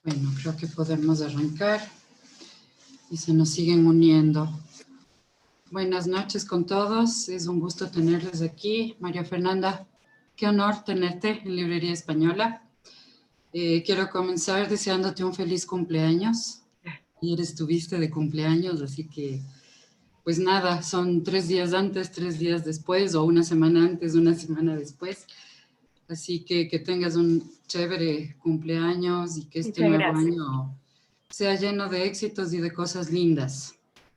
Bueno, creo que podemos arrancar y se nos siguen uniendo. Buenas noches con todos, es un gusto tenerles aquí. María Fernanda, qué honor tenerte en Librería Española. Quiero comenzar deseándote un feliz cumpleaños. Ayer estuviste de cumpleaños, así que pues nada, son 3 días antes, 3 días después, o una semana antes, una semana después. Así que tengas un chévere cumpleaños y que este Muchas nuevo gracias. año sea lleno de éxitos y de cosas lindas.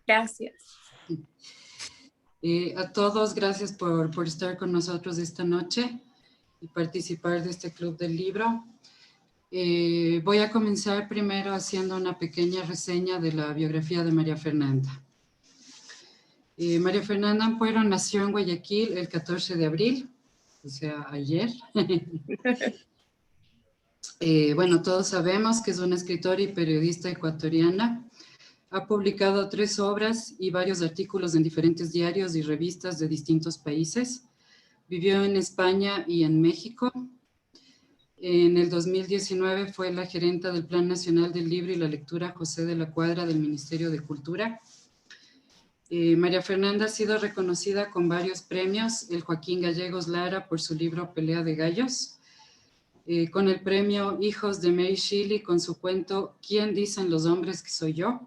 Gracias. A todos, gracias por estar con nosotros esta noche y participar de este Club del Libro. Voy a comenzar primero haciendo una pequeña reseña de la biografía de María Fernanda. María Fernanda Ampuero nació en Guayaquil el 14 de abril, o sea, ayer. Bueno, todos sabemos que es una escritora y periodista ecuatoriana. Ha publicado 3 obras y varios artículos en diferentes diarios y revistas de distintos países. Vivió en España y en México. En el 2019 fue la gerenta del Plan Nacional del Libro y la Lectura José de la Cuadra del Ministerio de Cultura. María Fernanda ha sido reconocida con varios premios, el Joaquín Gallegos Lara por su libro Pelea de Gallos, con el premio Hijos de Mary Shelley con su cuento ¿Quién dicen los hombres que soy yo?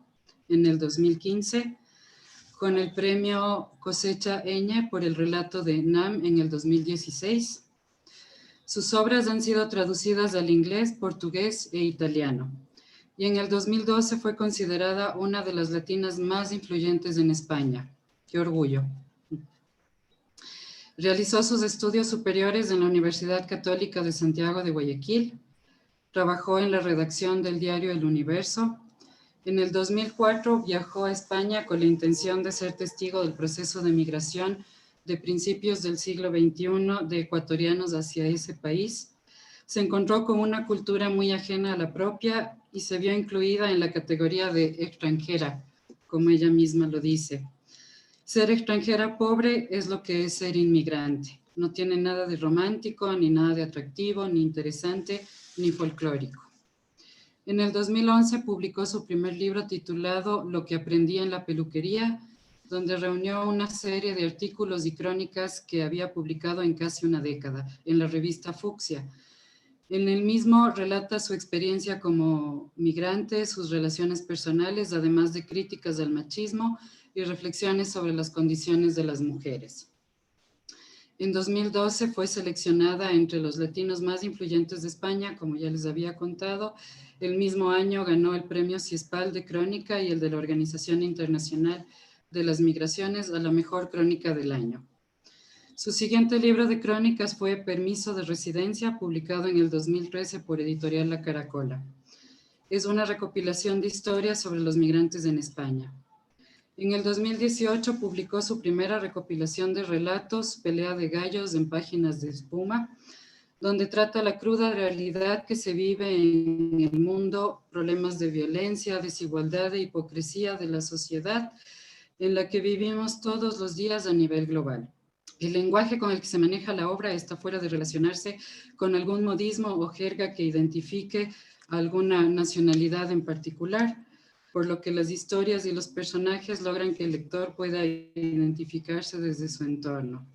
En el 2015, con el premio Cosecha Eñe por el relato de Nam en el 2016. Sus obras han sido traducidas al inglés, portugués e italiano. Y en el 2012 fue considerada una de las latinas más influyentes en España. ¡Qué orgullo! Realizó sus estudios superiores en la Universidad Católica de Santiago de Guayaquil. Trabajó en la redacción del diario El Universo. En el 2004 viajó a España con la intención de ser testigo del proceso de migración de principios del siglo XXI de ecuatorianos hacia ese país. Se encontró con una cultura muy ajena a la propia y se vio incluida en la categoría de extranjera, como ella misma lo dice. Ser extranjera pobre es lo que es ser inmigrante. No tiene nada de romántico, ni nada de atractivo, ni interesante, ni folclórico. En el 2011 publicó su primer libro titulado Lo que aprendí en la peluquería, donde reunió una serie de artículos y crónicas que había publicado en casi una década en la revista Fucsia. En el mismo relata su experiencia como migrante, sus relaciones personales, además de críticas al machismo y reflexiones sobre las condiciones de las mujeres. En 2012 fue seleccionada entre los latinos más influyentes de España, como ya les había contado. El mismo año ganó el premio CIESPAL de Crónica y el de la Organización Internacional de las Migraciones a la mejor crónica del año. Su siguiente libro de crónicas fue Permiso de Residencia, publicado en el 2013 por Editorial La Caracola. Es una recopilación de historias sobre los migrantes en España. En el 2018 publicó su primera recopilación de relatos, Pelea de Gallos en Páginas de Espuma, donde trata la cruda realidad que se vive en el mundo, problemas de violencia, desigualdad e hipocresía de la sociedad en la que vivimos todos los días a nivel global. El lenguaje con el que se maneja la obra está fuera de relacionarse con algún modismo o jerga que identifique a alguna nacionalidad en particular, por lo que las historias y los personajes logran que el lector pueda identificarse desde su entorno.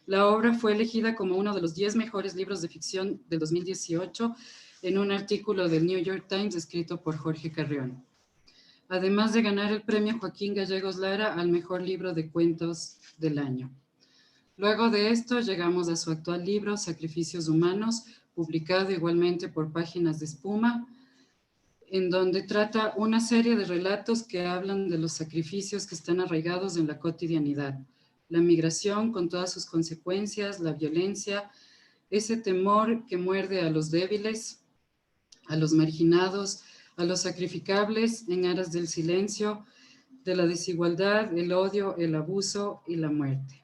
La obra fue elegida como uno de los 10 mejores libros de ficción del 2018 en un artículo del New York Times escrito por Jorge Carrión. Además de ganar el premio Joaquín Gallegos Lara al mejor libro de cuentos del año. Luego de esto llegamos a su actual libro, Sacrificios Humanos, publicado igualmente por Páginas de Espuma, en donde trata una serie de relatos que hablan de los sacrificios que están arraigados en la cotidianidad, la migración con todas sus consecuencias, la violencia, ese temor que muerde a los débiles, a los marginados, a los sacrificables en aras del silencio, de la desigualdad, el odio, el abuso y la muerte.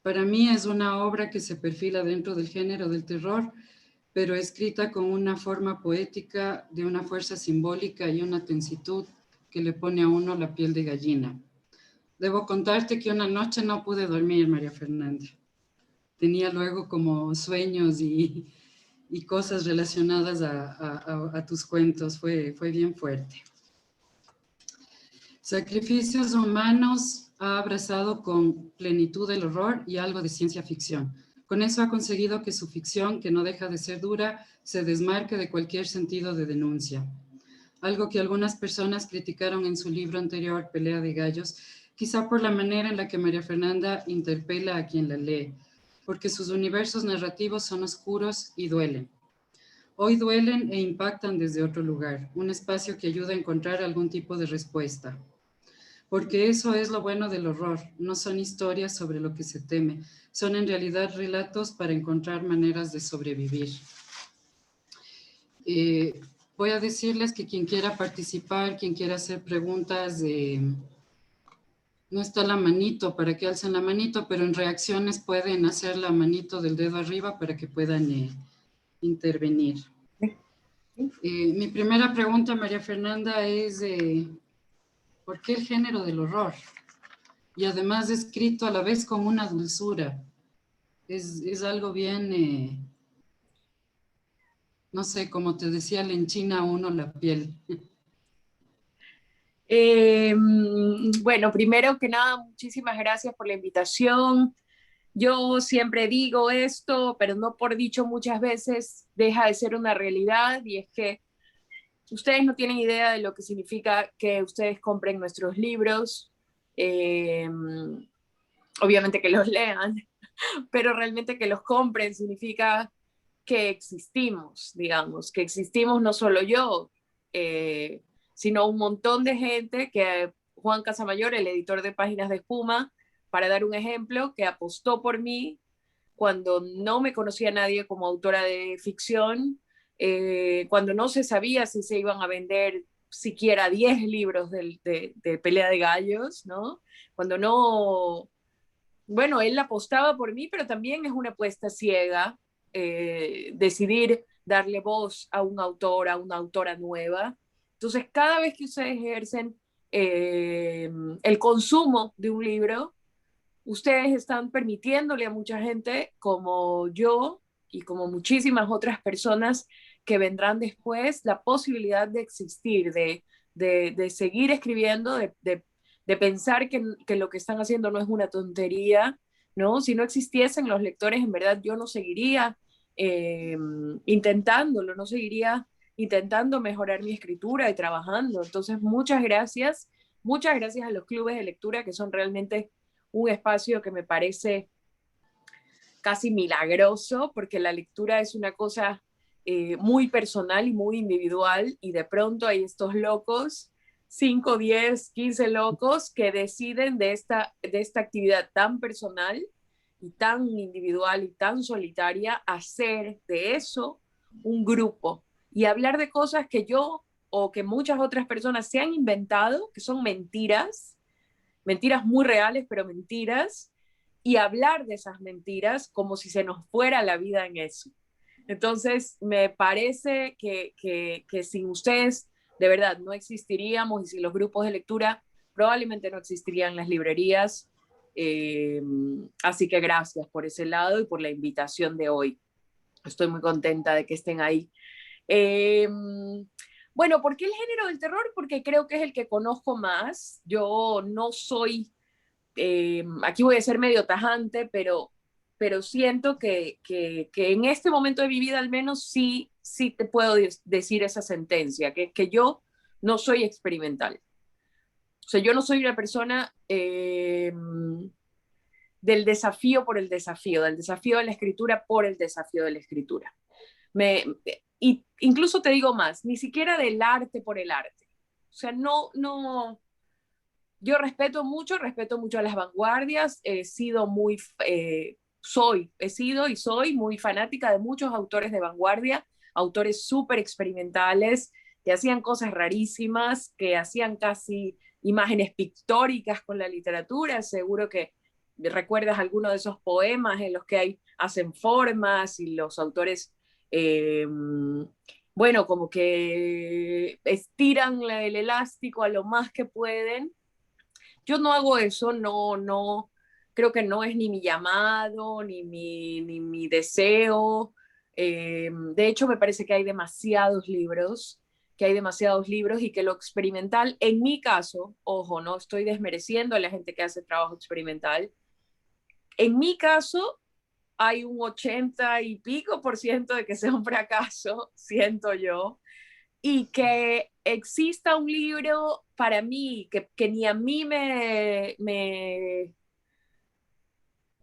Para mí es una obra que se perfila dentro del género del terror, pero escrita con una forma poética, de una fuerza simbólica y una tensitud que le pone a uno la piel de gallina. Debo contarte que una noche no pude dormir, María Fernanda. Tenía luego como sueños y y cosas relacionadas a tus cuentos. Fue bien fuerte. Sacrificios Humanos ha abrazado con plenitud el horror y algo de ciencia ficción. Con eso ha conseguido que su ficción, que no deja de ser dura, se desmarque de cualquier sentido de denuncia. Algo que algunas personas criticaron en su libro anterior, Pelea de Gallos, quizá por la manera en la que María Fernanda interpela a quien la lee, porque sus universos narrativos son oscuros y duelen. Hoy duelen e impactan desde otro lugar, un espacio que ayuda a encontrar algún tipo de respuesta. Porque eso es lo bueno del horror, no son historias sobre lo que se teme, son en realidad relatos para encontrar maneras de sobrevivir. Voy a decirles que quien quiera participar, quien quiera hacer preguntas, no está la manito para que alcen la manito, pero en reacciones pueden hacer la manito del dedo arriba para que puedan intervenir. Mi primera pregunta, María Fernanda, es ¿por qué el género del horror? Y además escrito a la vez con una dulzura. Es algo bien, no sé, como te decía, le enchina a uno la piel. Bueno, primero que nada, muchísimas gracias por la invitación. Yo siempre digo esto, pero no por dicho muchas veces, deja de ser una realidad, y es que ustedes no tienen idea de lo que significa que ustedes compren nuestros libros, eh, obviamente que los lean, pero realmente que los compren significa que existimos, digamos, que existimos no solo yo, sino un montón de gente que Juan Casamayor, el editor de Páginas de Espuma, para dar un ejemplo, que apostó por mí cuando no me conocía nadie como autora de ficción, cuando no se sabía si se iban a vender siquiera 10 libros de Pelea de Gallos, ¿no? Cuando no, bueno, él apostaba por mí, pero también es una apuesta ciega, decidir darle voz a un autor, a una autora nueva. Entonces, cada vez que ustedes ejercen el consumo de un libro, ustedes están permitiéndole a mucha gente como yo y como muchísimas otras personas que vendrán después la posibilidad de existir, de seguir escribiendo, de pensar que lo que están haciendo no es una tontería, ¿no? Si no existiesen los lectores, en verdad yo no seguiría eh, intentándolo, no seguiría intentando mejorar mi escritura y trabajando. Entonces, muchas gracias a los clubes de lectura, que son realmente un espacio que me parece casi milagroso, porque la lectura es una cosa muy personal y muy individual, y de pronto hay estos locos, 5, 10, 15 locos que deciden de esta actividad tan personal y tan individual y tan solitaria, hacer de eso un grupo y hablar de cosas que yo o que muchas otras personas se han inventado, que son mentiras, mentiras muy reales, pero mentiras, y hablar de esas mentiras como si se nos fuera la vida en eso. Entonces, me parece que sin ustedes, de verdad, no existiríamos, y sin los grupos de lectura, probablemente no existirían las librerías. Así que gracias por ese lado y por la invitación de hoy. Estoy muy contenta de que estén ahí. Eh, bueno, ¿por qué el género del terror? Porque creo que es el que conozco más. Yo no soy, aquí voy a ser medio tajante, pero siento que en este momento de mi vida al menos sí te puedo decir esa sentencia, que yo no soy experimental. O sea, yo no soy una persona del desafío por el desafío, del desafío de la escritura por el desafío de la escritura. Me, y incluso te digo más, ni siquiera del arte por el arte. O sea, no, yo respeto mucho a las vanguardias, he sido muy, he sido y soy muy fanática de muchos autores de vanguardia, autores súper experimentales, que hacían cosas rarísimas, que hacían casi imágenes pictóricas con la literatura. Seguro que recuerdas alguno de esos poemas en los que hacen formas y los autores, bueno, como que estiran el elástico a lo más que pueden. Yo no hago eso, creo que no es ni mi llamado, ni mi deseo. De hecho, me parece que hay demasiados libros, y que lo experimental, en mi caso, ojo, no estoy desmereciendo a la gente que hace trabajo experimental, en mi caso hay un 80 y pico por ciento de que sea un fracaso, siento yo, y que exista un libro para mí que ni a mí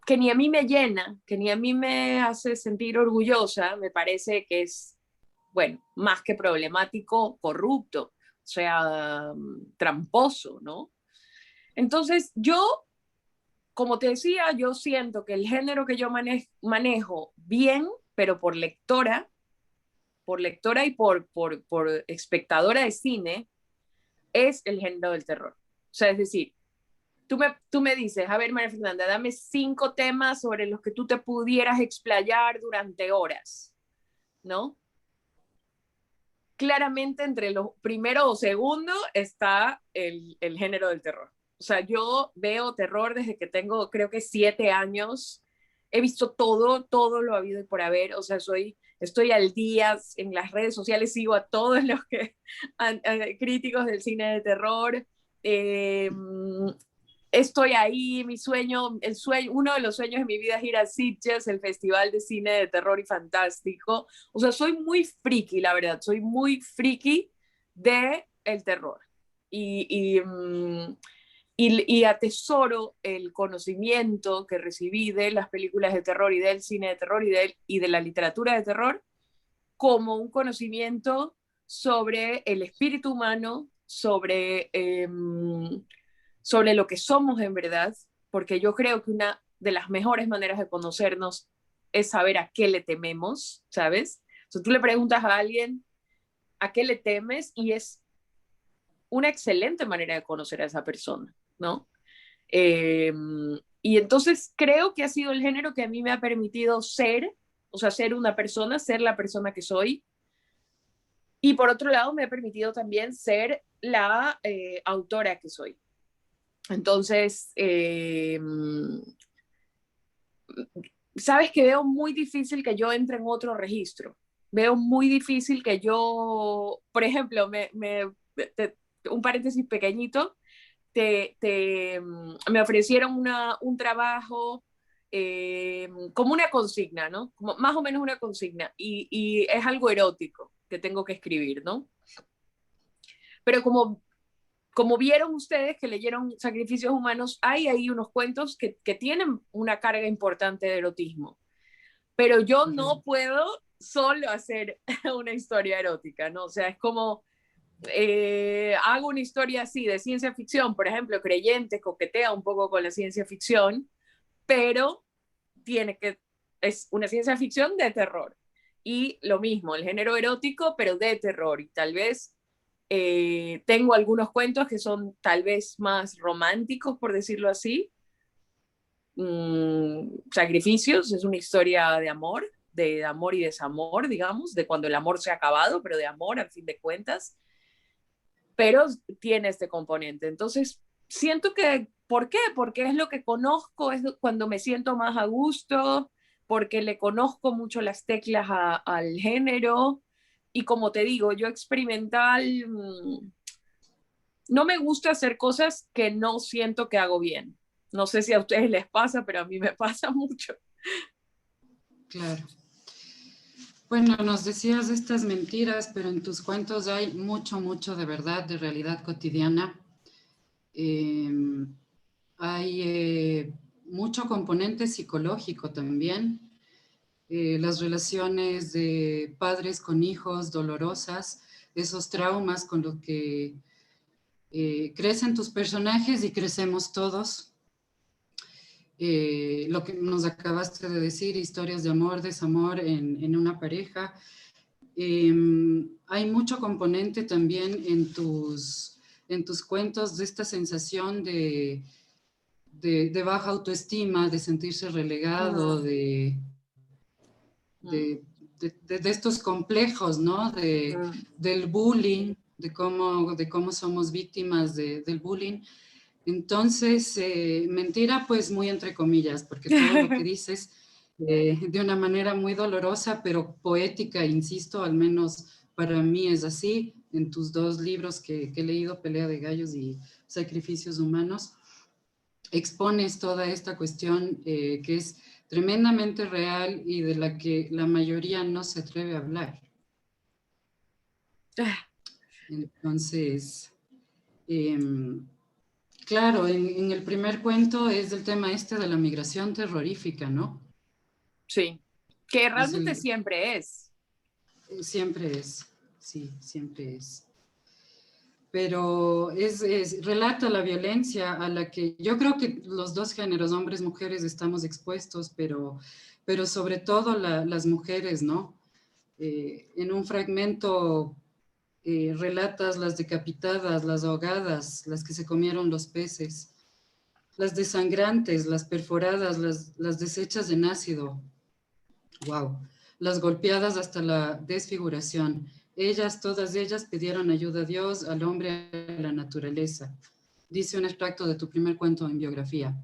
que ni a mí me llena, que ni a mí me hace sentir orgullosa, me parece que es, bueno, más que problemático, corrupto, o sea, tramposo, ¿no? Entonces, yo, como te decía, yo siento que el género que yo manejo bien, pero por lectora y por espectadora de cine, es el género del terror. O sea, es decir, tú me dices, a ver, María Fernanda, dame 5 temas sobre los que tú te pudieras explayar durante horas, ¿no? Claramente entre los primero o segundo está el género del terror. O sea, yo veo terror desde que tengo, creo que 7 años. He visto todo lo habido y por haber. O sea, estoy al día en las redes sociales, sigo a todos los críticos del cine de terror. Eh, Estoy ahí, uno de los sueños de mi vida es ir a Sitges, el Festival de Cine de Terror y Fantástico. O sea, soy muy friki, la verdad, soy muy friki de el terror. Y, y, mm, y atesoro el conocimiento que recibí de las películas de terror y del cine de terror y de la literatura de terror como un conocimiento sobre el espíritu humano, sobre lo que somos en verdad, porque yo creo que una de las mejores maneras de conocernos es saber a qué le tememos, ¿sabes? O sea, tú le preguntas a alguien a qué le temes y es una excelente manera de conocer a esa persona, ¿no? Eh, y entonces creo que ha sido el género que a mí me ha permitido ser, o sea, ser una persona, ser la persona que soy. Y por otro lado, me ha permitido también ser la autora que soy. Entonces, sabes que veo muy difícil que yo entre en otro registro. Veo muy difícil que yo, por ejemplo, un paréntesis pequeñito, me ofrecieron un trabajo como una consigna, ¿no? Como más o menos una consigna, y es algo erótico que tengo que escribir, ¿no? Pero como vieron ustedes que leyeron Sacrificios Humanos, hay ahí unos cuentos que tienen una carga importante de erotismo. Pero yo no puedo solo hacer una historia erótica, ¿no? O sea, es como hago una historia así de ciencia ficción, por ejemplo, Creyentes coquetea un poco con la ciencia ficción, pero es una ciencia ficción de terror. Y lo mismo, el género erótico, pero de terror. Y tal vez tengo algunos cuentos que son tal vez más románticos, por decirlo así. Sacrificios es una historia de amor y desamor, digamos, de cuando el amor se ha acabado, pero de amor, al fin de cuentas. Pero tiene este componente. Entonces, siento que, ¿por qué? Porque es lo que conozco, es cuando me siento más a gusto, porque le conozco mucho las teclas al género. Y como te digo, yo experimental, no me gusta hacer cosas que no siento que hago bien. No sé si a ustedes les pasa, pero a mí me pasa mucho. Claro. Bueno, nos decías estas mentiras, pero en tus cuentos hay mucho de verdad, de realidad cotidiana. Hay mucho componente psicológico también. Las relaciones de padres con hijos dolorosas, esos traumas con los que crecen tus personajes y crecemos todos. Lo que nos acabaste de decir, historias de amor, desamor en una pareja. Hay mucho componente también en tus cuentos de esta sensación de baja autoestima, de sentirse relegado, de estos complejos, ¿no? Del bullying, de cómo somos víctimas del bullying. Entonces, mentira, pues muy entre comillas, porque todo lo que dices de una manera muy dolorosa, pero poética, insisto, al menos para mí es así, en tus dos libros que he leído, Pelea de Gallos y Sacrificios Humanos, expones toda esta cuestión que es tremendamente real y de la que la mayoría no se atreve a hablar. Entonces, claro, en el primer cuento es el tema este de la migración terrorífica, ¿no? Sí, que Es realmente siempre es. siempre es, sí, siempre es. Pero relata la violencia a la que yo creo que los dos géneros, hombres, mujeres, estamos expuestos, pero sobre todo las mujeres, ¿no? En un fragmento relatas las decapitadas, las ahogadas, las que se comieron los peces, las desangrantes, las perforadas, las deshechas en ácido. Wow. Las golpeadas hasta la desfiguración. Ellas, todas ellas, pidieron ayuda a Dios, al hombre, a la naturaleza. Dice un extracto de tu primer cuento en biografía.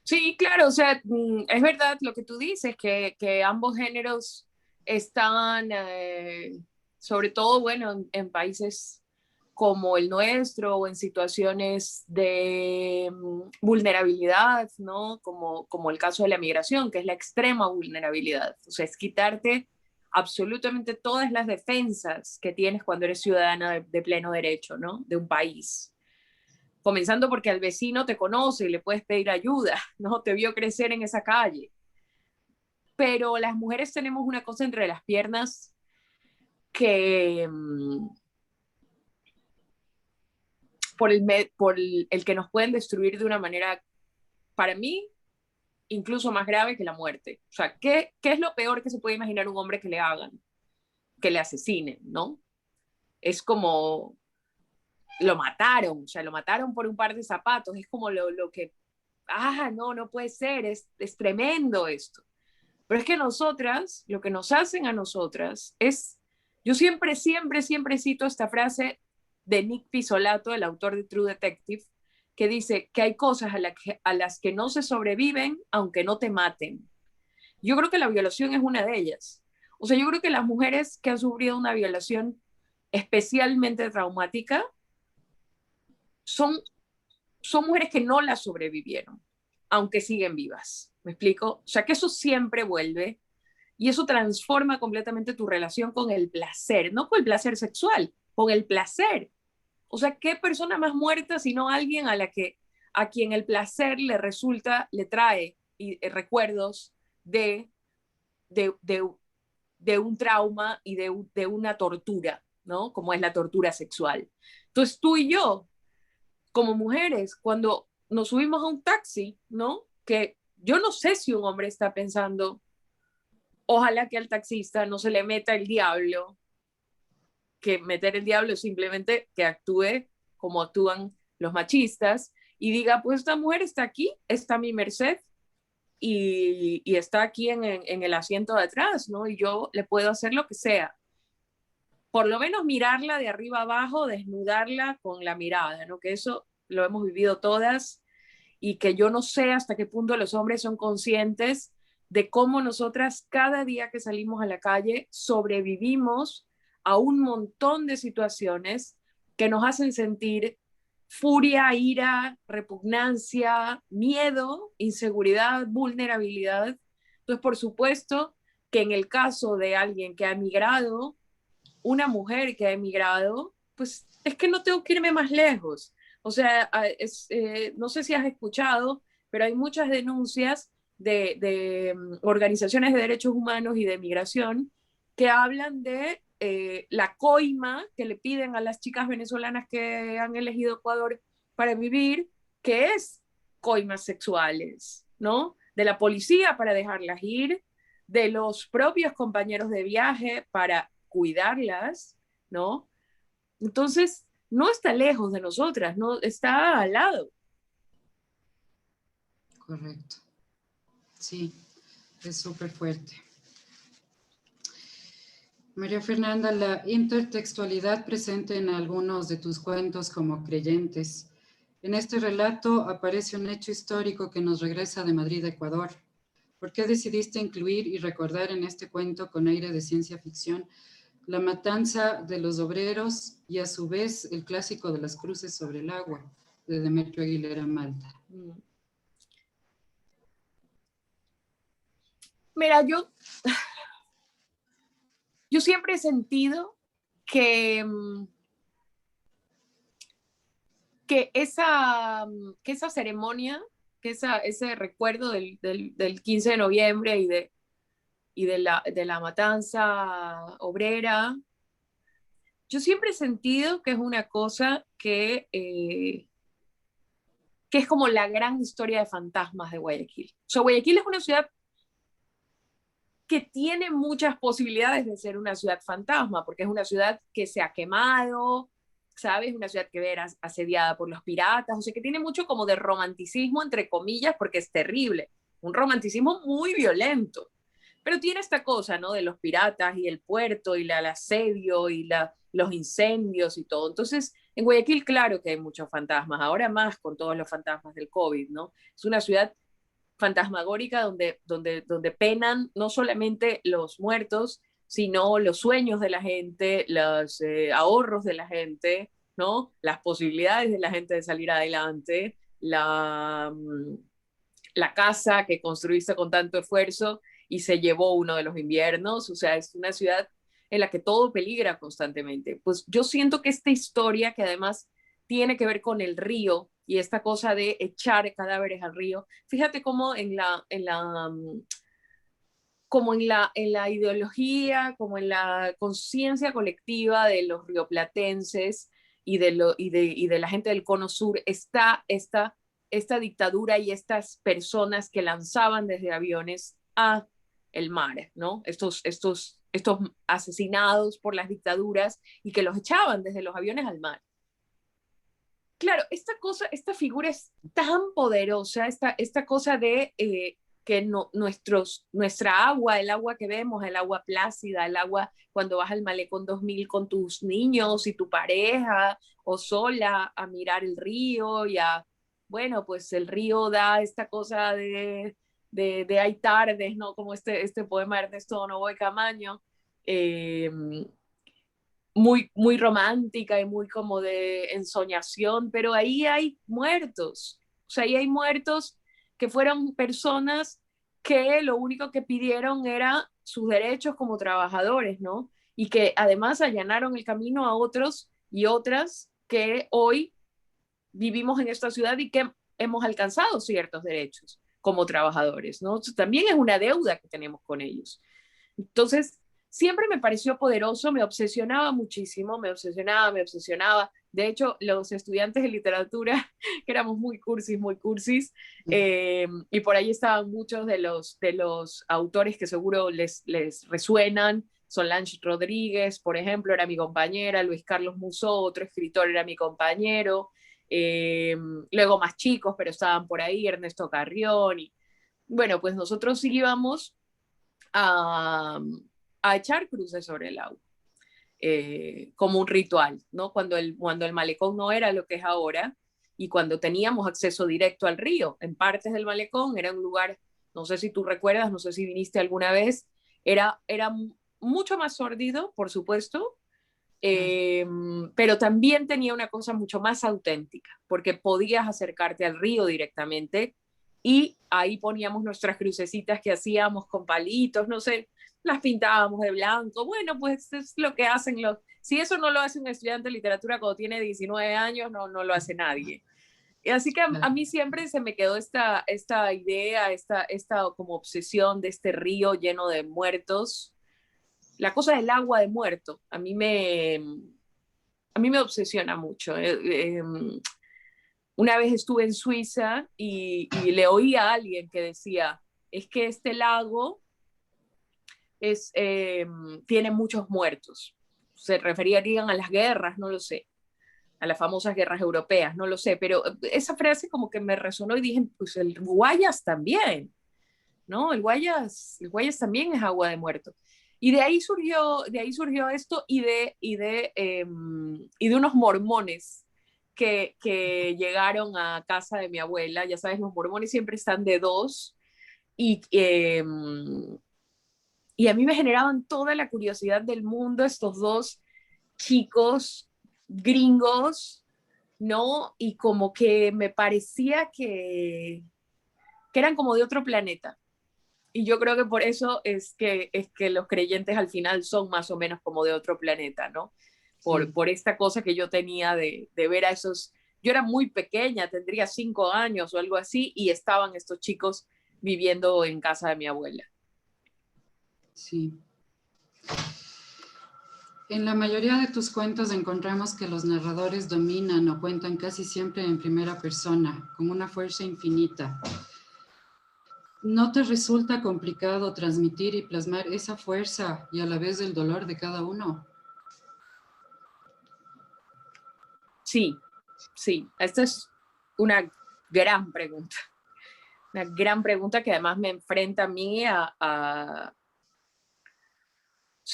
Sí, claro, o sea, es verdad lo que tú dices, que ambos géneros están, sobre todo, bueno, en países como el nuestro o en situaciones de vulnerabilidad, ¿no? Como el caso de la migración, que es la extrema vulnerabilidad. O sea, es quitarte absolutamente todas las defensas que tienes cuando eres ciudadana de pleno derecho, ¿no? De un país. Comenzando porque al vecino te conoce y le puedes pedir ayuda, ¿no? Te vio crecer en esa calle. Pero las mujeres tenemos una cosa entre las piernas que por el que nos pueden destruir de una manera, para mí, incluso más grave que la muerte. O sea, ¿qué es lo peor que se puede imaginar un hombre que le hagan? Que le asesinen, ¿no? Es como, lo mataron, o sea, lo mataron por un par de zapatos, es como lo que, no puede ser, es tremendo esto. Pero es que nosotras, lo que nos hacen a nosotras es, yo siempre, siempre, siempre cito esta frase de Nick Pizzolatto, el autor de True Detective, que dice que hay cosas a las que no se sobreviven aunque no te maten. Yo creo que la violación es una de ellas. O sea, yo creo que las mujeres que han sufrido una violación especialmente traumática son, son mujeres que no la sobrevivieron, aunque siguen vivas. ¿Me explico? O sea, que eso siempre vuelve y eso transforma completamente tu relación con el placer, no con el placer sexual, con el placer. O sea, ¿qué persona más muerta sino alguien a quien el placer le trae recuerdos de, de, de un trauma y de una tortura, ¿no? Como es la tortura sexual. Entonces tú y yo, como mujeres, cuando nos subimos a un taxi, ¿no? Que yo no sé si un hombre está pensando, ojalá que al taxista no se le meta el diablo, que meter el diablo es simplemente que actúe como actúan los machistas y diga, pues esta mujer está aquí, está a mi merced y está aquí en el asiento de atrás, ¿no? Y yo le puedo hacer lo que sea. Por lo menos mirarla de arriba abajo, desnudarla con la mirada, ¿no? Que eso lo hemos vivido todas y que yo no sé hasta qué punto los hombres son conscientes de cómo nosotras cada día que salimos a la calle sobrevivimos a un montón de situaciones que nos hacen sentir furia, ira, repugnancia, miedo, inseguridad, vulnerabilidad. Entonces, por supuesto que en el caso de alguien que ha emigrado, una mujer que ha emigrado, pues es que no tengo que irme más lejos. O sea, no sé si has escuchado, pero hay muchas denuncias de organizaciones de derechos humanos y de migración que hablan de la coima que le piden a las chicas venezolanas que han elegido Ecuador para vivir, que es coimas sexuales, ¿no? De la policía para dejarlas ir, de los propios compañeros de viaje para cuidarlas, ¿no? Entonces, no está lejos de nosotras, no está al lado. Correcto. Sí, es súper fuerte. María Fernanda, la intertextualidad presente en algunos de tus cuentos como Creyentes En este relato aparece un hecho histórico que nos regresa de Madrid a Ecuador. ¿Por qué decidiste incluir y recordar en este cuento con aire de ciencia ficción la matanza de los obreros y a su vez el clásico de las cruces sobre el agua de Demetrio Aguilera Malta? Mira, yo siempre he sentido que, que esa ceremonia, ese recuerdo del 15 de noviembre y de la matanza obrera, yo siempre he sentido que es una cosa que es como la gran historia de fantasmas de Guayaquil. O sea, Guayaquil es una ciudad que tiene muchas posibilidades de ser una ciudad fantasma, porque es una ciudad que se ha quemado, ¿sabes? Una ciudad que era asediada por los piratas, o sea, que tiene mucho como de romanticismo, entre comillas, porque es terrible, un romanticismo muy violento, pero tiene esta cosa, ¿no? De los piratas y el puerto y el asedio y los incendios y todo. Entonces, en Guayaquil, claro que hay muchos fantasmas, ahora más con todos los fantasmas del COVID, ¿no? Es una ciudad fantasmagórica donde penan no solamente los muertos, sino los sueños de la gente, los ahorros de la gente, ¿no? Las posibilidades de la gente de salir adelante, la casa que construiste con tanto esfuerzo y se llevó uno de los inviernos, o sea, es una ciudad en la que todo peligra constantemente. Pues yo siento que esta historia, que además tiene que ver con el río y esta cosa de echar cadáveres al río, fíjate cómo como en la ideología, como en la conciencia colectiva de los rioplatenses y de la gente del Cono Sur está esta dictadura y estas personas que lanzaban desde aviones a el mar, ¿no? Estos asesinados por las dictaduras y que los echaban desde los aviones al mar. Claro, esta figura es tan poderosa, esta cosa de que nuestra agua, el agua que vemos, el agua plácida, el agua cuando vas al Malecón 2000 con tus niños y tu pareja o sola a mirar el río y bueno, pues el río da esta cosa de hay tardes, ¿no? Como este poema de Ernesto Novoa Camaño, muy romántica y muy como de ensoñación, pero ahí hay muertos, o sea, ahí hay muertos que fueron personas que lo único que pidieron era sus derechos como trabajadores, ¿no? Y que además allanaron el camino a otros y otras que hoy vivimos en esta ciudad y que hemos alcanzado ciertos derechos como trabajadores, ¿no? También es una deuda que tenemos con ellos. Entonces, siempre me pareció poderoso, me obsesionaba muchísimo, me obsesionaba. De hecho, los estudiantes de literatura, que éramos muy cursis, y por ahí estaban muchos de los autores que seguro les resuenan. Solange Rodríguez, por ejemplo, era mi compañera, Luis Carlos Musó, otro escritor, era mi compañero. Luego más chicos, pero estaban por ahí, Ernesto Carrión. Y, bueno, pues nosotros íbamos a echar cruces sobre el agua, como un ritual, ¿no? Cuando el malecón no era lo que es ahora y cuando teníamos acceso directo al río. En partes del malecón era un lugar, no sé si tú recuerdas, no sé si viniste alguna vez, era mucho más sórdido, por supuesto, pero también tenía una cosa mucho más auténtica, porque podías acercarte al río directamente y ahí poníamos nuestras crucecitas que hacíamos con palitos, no sé, las pintábamos de blanco. Bueno, pues es lo que hacen los... Si eso no lo hace un estudiante de literatura cuando tiene 19 años, no lo hace nadie. Y así que a mí siempre se me quedó esta idea, esta como obsesión de este río lleno de muertos. La cosa del agua de muerto, a mí me obsesiona mucho. Una vez estuve en Suiza y le oí a alguien que decía, es que este lago tiene muchos muertos. Se referían a las guerras, no lo sé, a las famosas guerras europeas, no lo sé, pero esa frase como que me resonó y dije, pues el Guayas también, ¿no? El Guayas también es agua de muerto. Y de ahí surgió esto y de unos mormones que llegaron a casa de mi abuela. Ya sabes, los mormones siempre están de dos y a mí me generaban toda la curiosidad del mundo estos dos chicos gringos, ¿no? Y como que me parecía que eran como de otro planeta. Y yo creo que por eso es que los creyentes al final son más o menos como de otro planeta, ¿no? Por esta cosa que yo tenía de ver a esos... Yo era muy pequeña, tendría 5 años o algo así, y estaban estos chicos viviendo en casa de mi abuela. Sí. En la mayoría de tus cuentos encontramos que los narradores dominan o cuentan casi siempre en primera persona, con una fuerza infinita. ¿No te resulta complicado transmitir y plasmar esa fuerza y a la vez el dolor de cada uno? Sí, sí. Esta es una gran pregunta. Una gran pregunta que además me enfrenta a mí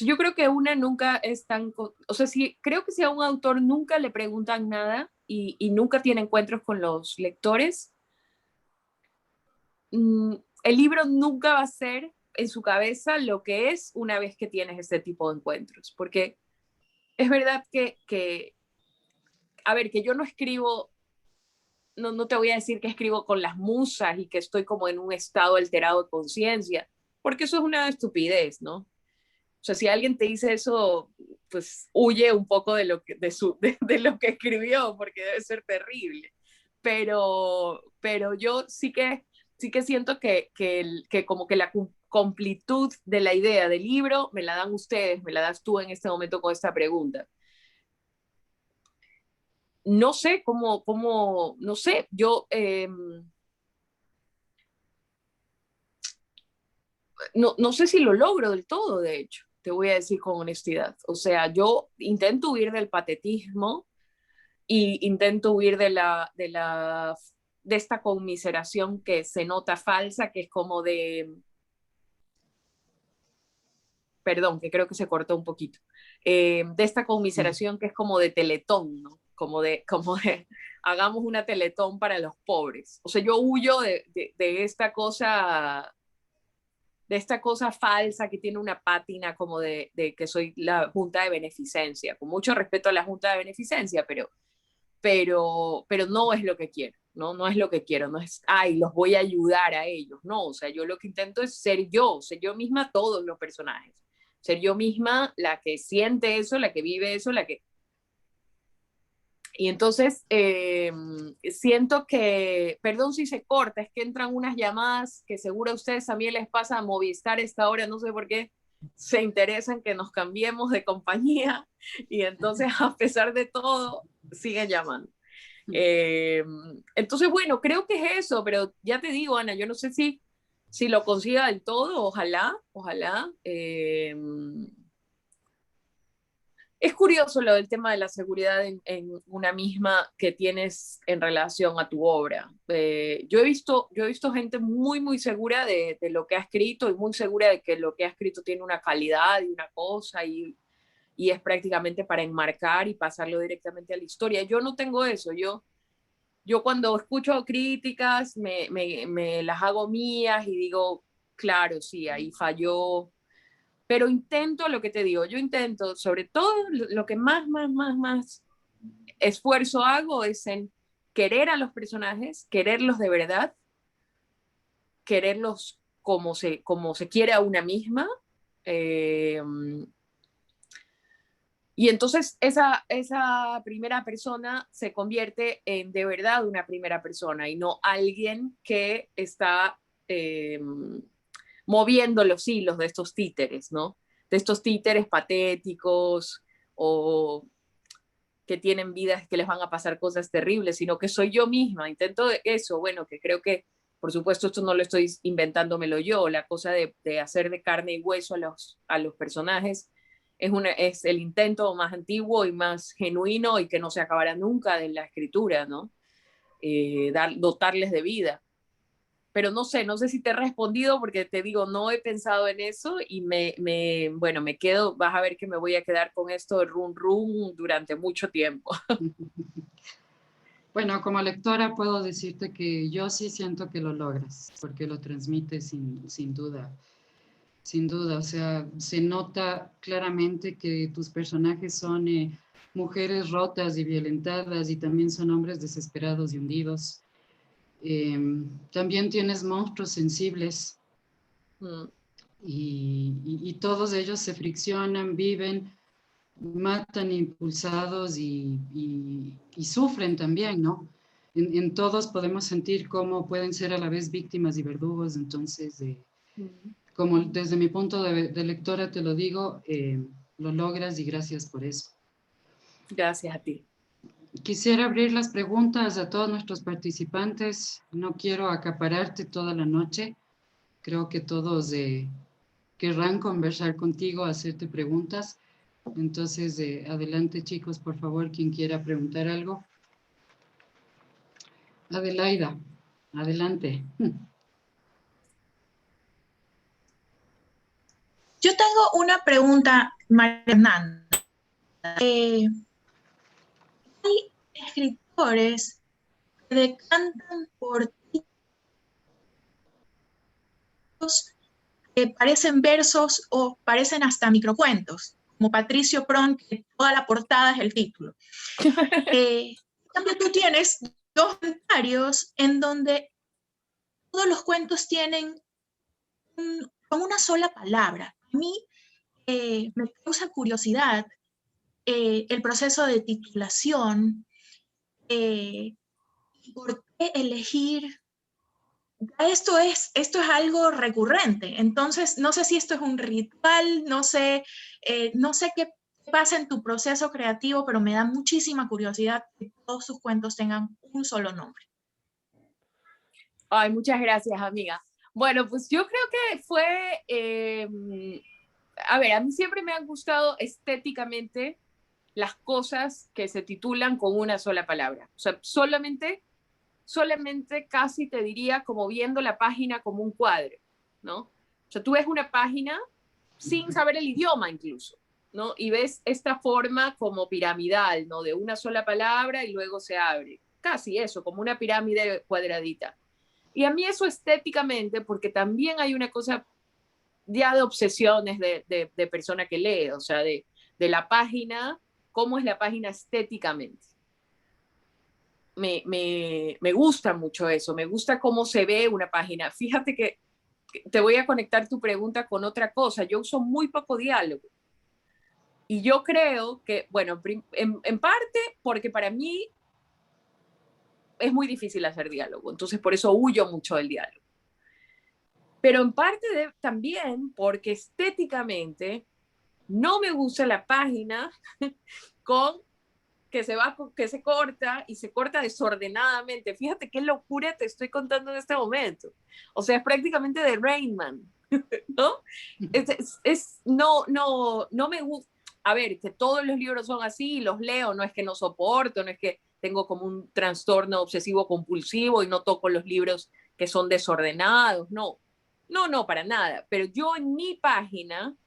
yo creo que una nunca es tan... O sea, creo que si a un autor nunca le preguntan nada y nunca tiene encuentros con los lectores, el libro nunca va a ser en su cabeza lo que es una vez que tienes este tipo de encuentros. Porque es verdad a ver, que yo no escribo, no te voy a decir que escribo con las musas y que estoy como en un estado alterado de conciencia, porque eso es una estupidez, ¿no? O sea, si alguien te dice eso, pues huye un poco de lo de lo que escribió, porque debe ser terrible. Pero yo sí que siento que como que la completud de la idea del libro me la dan ustedes, me la das tú en este momento con esta pregunta. No sé no sé, no sé si lo logro del todo, de hecho, te voy a decir con honestidad. O sea, yo intento huir del patetismo y intento huir de esta conmiseración que se nota falsa, que es como perdón, que creo que se cortó un poquito, de esta conmiseración que es como de Teletón, ¿no? Como de hagamos una Teletón para los pobres. O sea, yo huyo de esta cosa falsa que tiene una pátina como de que soy la Junta de Beneficencia, con mucho respeto a la Junta de Beneficencia, pero no es lo que quiero, ¿no? No es lo que quiero, no es, ay, los voy a ayudar a ellos, no, o sea, yo lo que intento es ser yo misma todos los personajes, ser yo misma la que siente eso, la que vive eso, la que... Y entonces siento que, perdón si se corta, es que entran unas llamadas que seguro a ustedes también les pasa a Movistar esta hora, no sé por qué se interesan que nos cambiemos de compañía y entonces a pesar de todo siguen llamando. Entonces, bueno, creo que es eso, pero ya te digo, Ana, yo no sé si lo consiga del todo, ojalá. Es curioso lo del tema de la seguridad en una misma que tienes en relación a tu obra. Yo he visto gente muy, muy segura de lo que ha escrito y muy segura de que lo que ha escrito tiene una calidad y una cosa y es prácticamente para enmarcar y pasarlo directamente a la historia. Yo no tengo eso. Yo cuando escucho críticas me las hago mías y digo, claro, sí, ahí falló. Pero intento, lo que te digo, yo intento, sobre todo lo que más esfuerzo hago es en querer a los personajes, quererlos de verdad, quererlos como se quiere a una misma. Eh, y entonces esa primera persona se convierte en de verdad una primera persona y no alguien que está moviendo los hilos de estos títeres, ¿no? De estos títeres patéticos o que tienen vidas que les van a pasar cosas terribles, sino que soy yo misma. Intento eso, bueno, que creo que, por supuesto, esto no lo estoy inventándomelo yo, la cosa de hacer de carne y hueso a los personajes es el intento más antiguo y más genuino y que no se acabará nunca de la escritura, ¿no? Dotarles de vida. Pero no sé si te he respondido porque te digo, no he pensado en eso y bueno, me quedo, vas a ver que me voy a quedar con esto de run run durante mucho tiempo. Bueno, como lectora puedo decirte que yo sí siento que lo logras, porque lo transmites sin duda. Sin duda, o sea, se nota claramente que tus personajes son mujeres rotas y violentadas y también son hombres desesperados y hundidos. También tienes monstruos sensibles Mm. y todos ellos se friccionan, viven, matan impulsados y sufren también, ¿no? En todos podemos sentir cómo pueden ser a la vez víctimas y verdugos, entonces, Mm. como desde mi punto de lectora te lo digo, lo logras y gracias por eso. Gracias a ti. Quisiera abrir las preguntas a todos nuestros participantes. No quiero acapararte toda la noche. Creo que todos querrán conversar contigo, hacerte preguntas. Entonces, adelante chicos, por favor, quien quiera preguntar algo. Adelaida, adelante. Yo tengo una pregunta, María Fernanda. Hay escritores que decantan por títulos que parecen versos o parecen hasta microcuentos, como Patricio Pron, que toda la portada es el título. En cambio, tú tienes dos comentarios en donde todos los cuentos tienen con una sola palabra. A mí me causa curiosidad el proceso de titulación, por qué elegir. Esto es algo recurrente, entonces no sé si esto es un ritual, no sé qué pasa en tu proceso creativo, pero me da muchísima curiosidad que todos sus cuentos tengan un solo nombre. Ay, muchas gracias, amiga. Bueno, pues yo creo que fue, a ver, a mí siempre me han gustado estéticamente las cosas que se titulan con una sola palabra. O sea, solamente casi te diría como viendo la página como un cuadro, ¿no? O sea, tú ves una página sin saber el idioma incluso, ¿no? Y ves esta forma como piramidal, ¿no? De una sola palabra y luego se abre. Casi eso, como una pirámide cuadradita. Y a mí eso estéticamente, porque también hay una cosa ya de obsesiones de persona que lee, o sea, de la página, cómo es la página estéticamente. Me gusta mucho eso, me gusta cómo se ve una página. Fíjate que te voy a conectar tu pregunta con otra cosa. Yo uso muy poco diálogo. Y yo creo que, bueno, en parte porque para mí es muy difícil hacer diálogo, entonces por eso huyo mucho del diálogo. Pero en parte también porque estéticamente no me gusta la página con que se corta y se corta desordenadamente. Fíjate qué locura te estoy contando en este momento. O sea, es prácticamente de Rain Man, ¿no? No me gusta. A ver, que todos los libros son así, los leo, no es que no soporto, no es que tengo como un trastorno obsesivo compulsivo y no toco los libros que son desordenados, no. No, para nada. Pero yo en mi página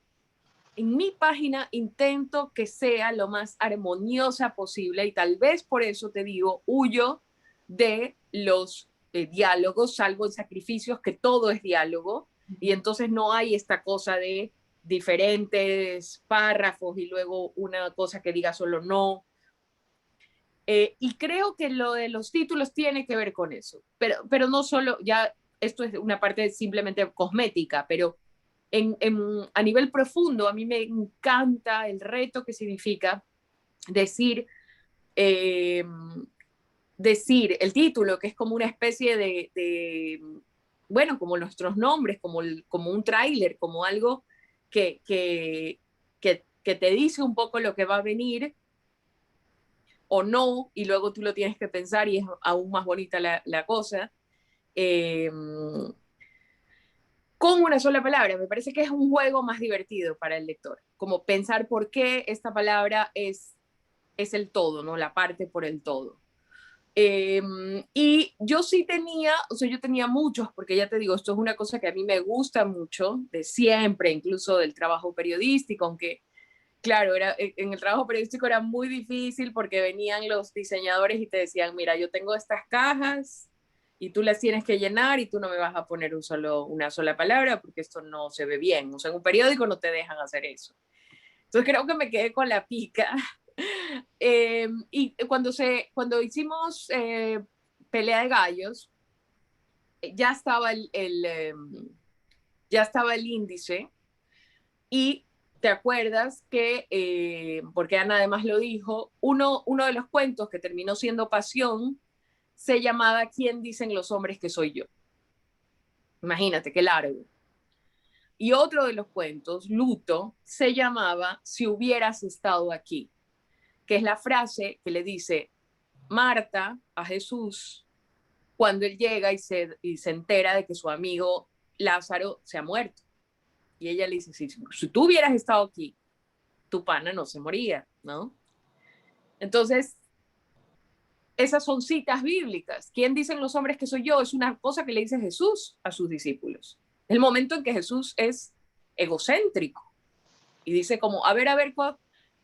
intento que sea lo más armoniosa posible y tal vez por eso te digo, huyo de los diálogos, salvo en sacrificios, que todo es diálogo, y entonces no hay esta cosa de diferentes párrafos y luego una cosa que diga solo no. Y creo que lo de los títulos tiene que ver con eso, pero no solo, ya esto es una parte simplemente cosmética, pero a nivel profundo, a mí me encanta el reto que significa decir, eh, decir el título, que es como una especie bueno, como nuestros nombres, como un tráiler, como algo que te dice un poco lo que va a venir o no, y luego tú lo tienes que pensar y es aún más bonita la cosa. Eh, con una sola palabra. Me parece que es un juego más divertido para el lector, como pensar por qué esta palabra es el todo, ¿no? La parte por el todo. Y yo sí tenía, o sea, yo tenía muchos, porque ya te digo, esto es una cosa que a mí me gusta mucho, de siempre, incluso del trabajo periodístico, aunque claro, en el trabajo periodístico era muy difícil porque venían los diseñadores y te decían, mira, yo tengo estas cajas y tú las tienes que llenar y tú no me vas a poner una sola palabra porque esto no se ve bien. O sea, en un periódico no te dejan hacer eso. Entonces creo que me quedé con la pica. Y cuando hicimos Pelea de Gallos, ya estaba ya estaba el índice y te acuerdas que, porque Ana además lo dijo, uno de los cuentos que terminó siendo Pasión se llamaba ¿Quién dicen los hombres que soy yo? Imagínate, qué largo. Y otro de los cuentos, Luto, se llamaba Si hubieras estado aquí, que es la frase que le dice Marta a Jesús cuando él llega y se entera de que su amigo Lázaro se ha muerto. Y ella le dice, si tú hubieras estado aquí, tu pana no se moría, ¿no? Entonces, esas son citas bíblicas. ¿Quién dicen los hombres que soy yo? Es una cosa que le dice Jesús a sus discípulos. El momento en que Jesús es egocéntrico y dice como, a ver,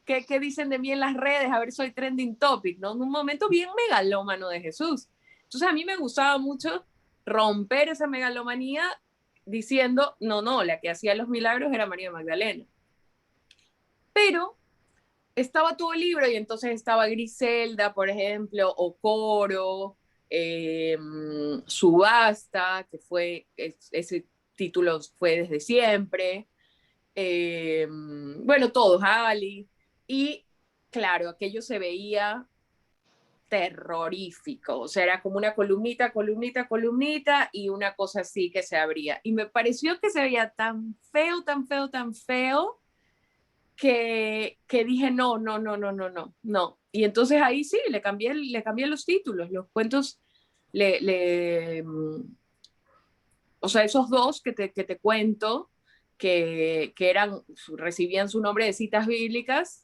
¿qué dicen de mí en las redes? A ver, soy trending topic, ¿no? En un momento bien megalómano de Jesús. Entonces, a mí me gustaba mucho romper esa megalomanía diciendo, no, la que hacía los milagros era María Magdalena. Pero estaba todo el libro y entonces estaba Griselda, por ejemplo, o Coro, Subasta, que fue, ese título fue desde siempre, bueno, todos, Ali, y claro, aquello se veía terrorífico, o sea, era como una columnita, y una cosa así que se abría. Y me pareció que se veía tan feo, tan feo, tan feo, que dije, no. Y entonces ahí sí, le cambié los títulos, los cuentos, o sea, esos dos que te cuento, que recibían su nombre de citas bíblicas,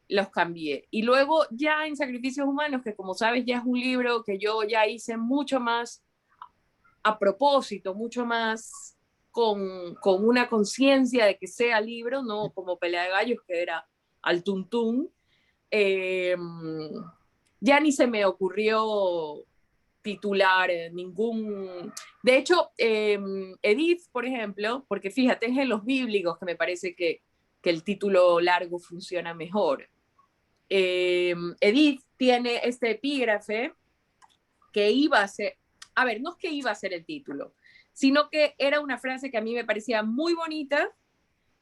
los cambié. Y luego ya en Sacrificios Humanos, que como sabes ya es un libro que yo ya hice mucho más a propósito, mucho más con una conciencia de que sea libro, no como Pelea de Gallos, que era al tuntún, ya ni se me ocurrió titular ningún... De hecho, Edith, por ejemplo, porque fíjate, es en los bíblicos que me parece que el título largo funciona mejor. Edith tiene este epígrafe que iba a ser, a ver, no es que iba a ser el título, sino que era una frase que a mí me parecía muy bonita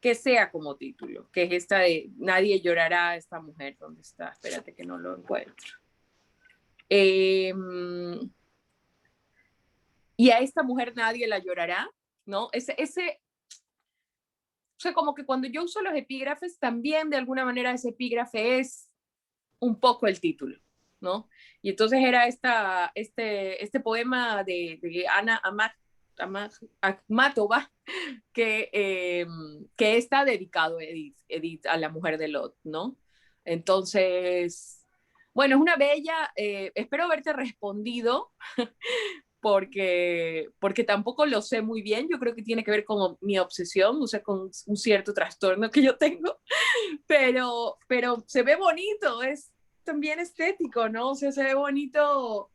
que sea como título, que es esta de nadie llorará a esta mujer. ¿Dónde está? Espérate que no lo encuentro. Y a esta mujer nadie la llorará, ¿no? O sea, como que cuando yo uso los epígrafes, también de alguna manera ese epígrafe es un poco el título, ¿no? Y entonces era este poema de Ana Akhmatova que está dedicado a Edith, a la mujer de Lot, ¿no? Entonces, bueno, es una bella, espero haberte respondido porque tampoco lo sé muy bien, yo creo que tiene que ver con mi obsesión, o sea, con un cierto trastorno que yo tengo, pero se ve bonito, es también estético, ¿no? O sea, se ve bonito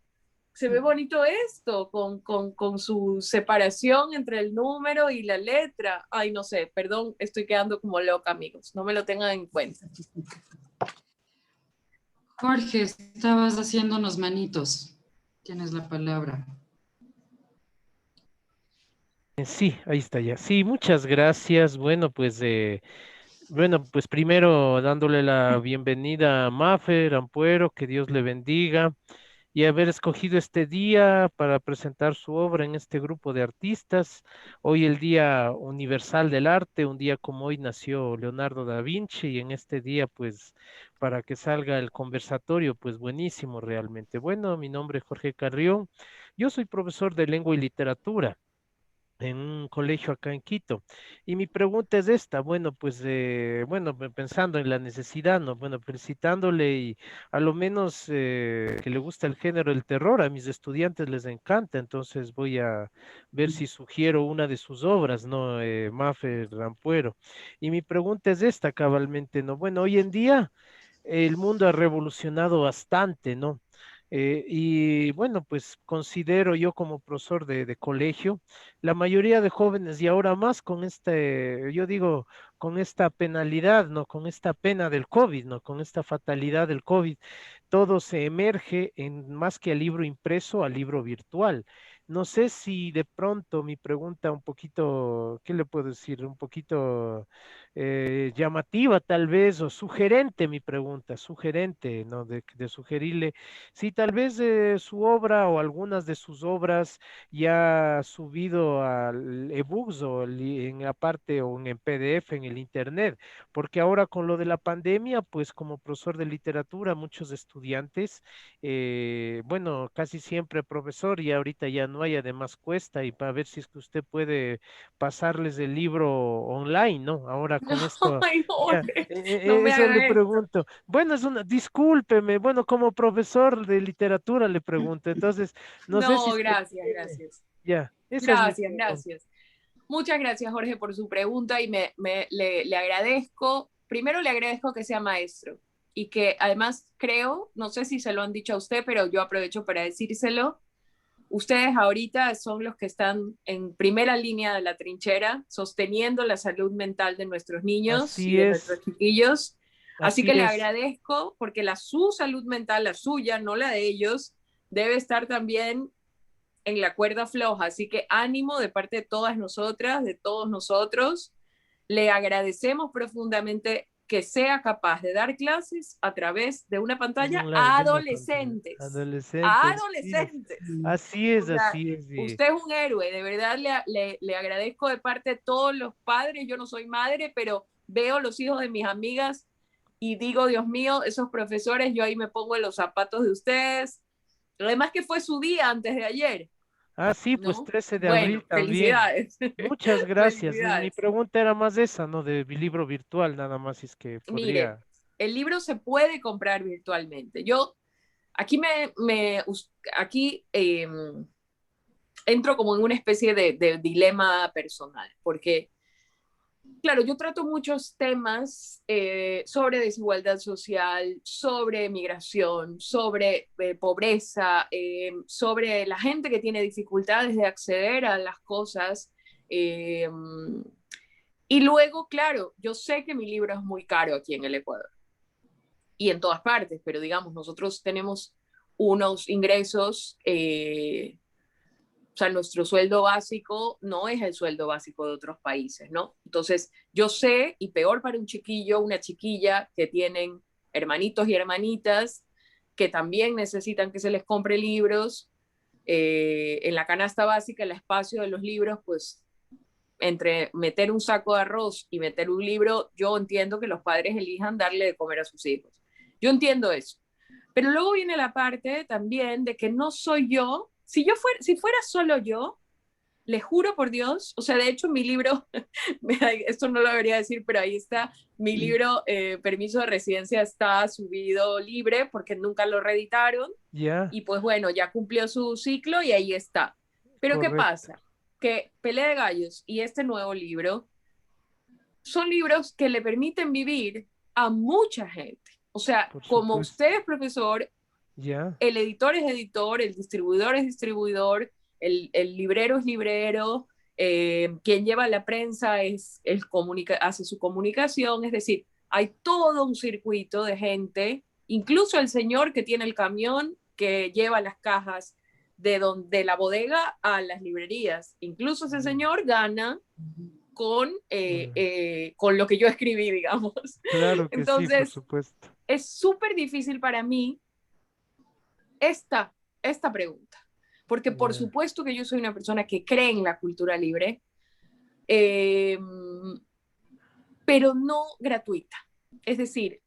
esto, con su separación entre el número y la letra. Ay, no sé, perdón, estoy quedando como loca, amigos, no me lo tengan en cuenta. Jorge, estabas haciendo unos manitos. Tienes la palabra. Sí, ahí está ya. Sí, muchas gracias. Bueno, pues primero dándole la bienvenida a Mafer Ampuero, que Dios le bendiga y haber escogido este día para presentar su obra en este grupo de artistas. Hoy el Día Universal del Arte, un día como hoy nació Leonardo da Vinci y en este día pues para que salga el conversatorio pues buenísimo realmente. Bueno, mi nombre es Jorge Carrión, yo soy profesor de lengua y literatura. en un colegio acá en Quito. Y mi pregunta es esta, bueno, pues, bueno, pensando en la necesidad, ¿no? Bueno, felicitándole y a lo menos que le gusta el género del terror, a mis estudiantes les encanta, entonces voy a ver si sugiero una de sus obras, ¿no? Mafe Rampuero. Y mi pregunta es esta, cabalmente, ¿no? Bueno, hoy en día el mundo ha revolucionado bastante, ¿no? Y bueno, pues considero yo como profesor de colegio, la mayoría de jóvenes y ahora más con este, yo digo, con esta penalidad, ¿no? Con esta pena del COVID, ¿no? Con esta fatalidad del COVID, todo se emerge en más que al libro impreso, al libro virtual. No sé si de pronto mi pregunta un poquito, ¿qué le puedo decir? Un poquito llamativa tal vez o sugerente mi pregunta, sugerente, ¿no? De sugerirle si tal vez su obra o algunas de sus obras ya ha subido al ebooks o en la parte o en PDF en el internet, porque ahora con lo de la pandemia, pues como profesor de literatura, muchos estudiantes, bueno, casi siempre profesor y ahorita ya no hay, además cuesta y para ver si es que usted puede pasarles el libro online, ¿no? Ahora con esto, Ay, ya, Jorge, no me eso le haga esto. pregunto. Bueno, discúlpeme, bueno, como profesor de literatura le pregunto, entonces, no sé si No, es que gracias, tiene, gracias. ya, esa es mi Gracias, pregunta. gracias. Muchas gracias, Jorge, por su pregunta y le agradezco. Primero le agradezco que sea maestro y que además creo, no sé si se lo han dicho a usted, pero yo aprovecho para decírselo. Ustedes ahorita son los que están en primera línea de la trinchera, sosteniendo la salud mental de nuestros niños y Así de es, nuestros chiquillos. Así así que le es. agradezco porque su salud mental, la suya, no la de ellos, debe estar también en la cuerda floja. Así que ánimo de parte de todas nosotras, de todos nosotros. Le agradecemos profundamente que sea capaz de dar clases a través de una pantalla Online, a de una pantalla. adolescentes. A Adolescentes, así es. adolescentes. Así es, O sea, así es. usted es un héroe, de verdad le agradezco de parte de todos los padres. Yo no soy madre, pero veo los hijos de mis amigas y digo, Dios mío, esos profesores, yo ahí me pongo en los zapatos de ustedes. Además que fue su día antes de ayer, Ah, sí, pues ¿no? 13 de Bueno, abril también. felicidades. Muchas gracias. Mi Felicidades. pregunta era más esa, ¿no? De mi libro virtual, nada más, si es que Mire, podría. el libro se puede comprar virtualmente. Yo aquí aquí entro como en una especie de dilema personal, porque claro, yo trato muchos temas sobre desigualdad social, sobre migración, sobre pobreza, sobre la gente que tiene dificultades de acceder a las cosas. eh, y luego, claro, yo sé que mi libro es muy caro aquí en el Ecuador y en todas partes, pero digamos, nosotros tenemos unos ingresos, o sea, nuestro sueldo básico no es el sueldo básico de otros países, ¿no? Entonces, yo sé, y peor para un chiquillo, una chiquilla que tienen hermanitos y hermanitas que también necesitan que se les compre libros, en la canasta básica, el espacio de los libros, pues entre meter un saco de arroz y meter un libro, yo entiendo que los padres elijan darle de comer a sus hijos. Yo entiendo eso. Pero luego viene la parte también de que no soy yo. Si fuera solo yo, le juro por Dios, o sea, de hecho mi libro, esto no lo debería decir, pero ahí está, mi libro, Permiso de Residencia, está subido libre porque nunca lo reeditaron Ya, y pues bueno, ya cumplió su ciclo y ahí está. Pero ¿qué correcto, pasa? Que Pelea de Gallos y este nuevo libro son libros que le permiten vivir a mucha gente. O sea, por como supuesto. usted es profesor, Ya, el editor es editor, el distribuidor es distribuidor, el librero es librero, quien lleva la prensa hace su comunicación, es decir, hay todo un circuito de gente, incluso el señor que tiene el camión que lleva las cajas de la bodega a las librerías. Incluso ese ya, señor gana bueno, con lo que yo escribí, digamos. claro que sí, por Entonces, supuesto. es súper difícil para mí esta, esta pregunta, porque por Ya, supuesto que yo soy una persona que cree en la cultura libre, eh, pero no gratuita. Es decir,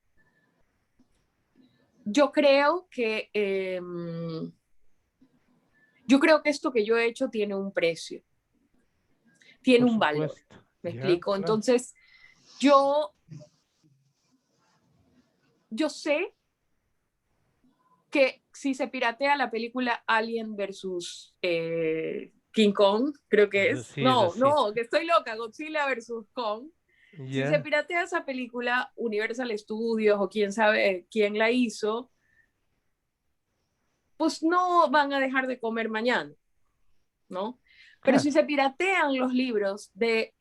yo creo que yo creo que esto que yo he hecho tiene un precio. tiene Por un valor. supuesto. ¿Me Ya, explico? claro. Entonces, yo sé que si se piratea la película Alien versus King Kong, creo que es. Sí, es No, así. que estoy loca, Godzilla versus Kong. Si se Ya, piratea esa película, Universal Studios o quién sabe quién la hizo, pues no van a dejar de comer mañana, ¿no? Pero si claro. se piratean los libros de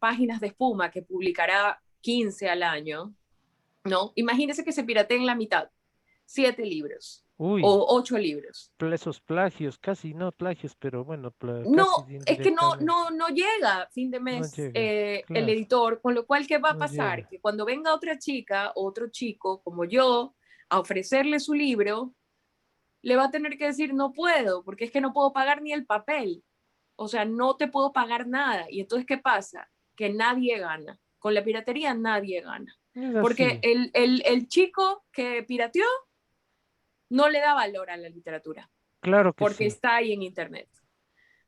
Páginas de Espuma, que publicará 15 al año, ¿no? Imagínense que se pirateen la mitad, 7 libros Uy, o 8 libros. esos plagios, casi no plagios, pero bueno, casi No, es que indirectamente. no llega a fin de No mes llega, el claro, editor, con lo cual, ¿qué va a no pasar? llega. Que cuando venga otra chica o otro chico como yo a ofrecerle su libro, le va a tener que decir, no puedo, porque es que no puedo pagar ni el papel. O sea, no te puedo pagar nada. Y entonces, ¿qué pasa? Que nadie gana. Con la piratería nadie gana. Es Porque así, el chico que pirateó no le da valor a la literatura, claro que porque sí. está ahí en Internet.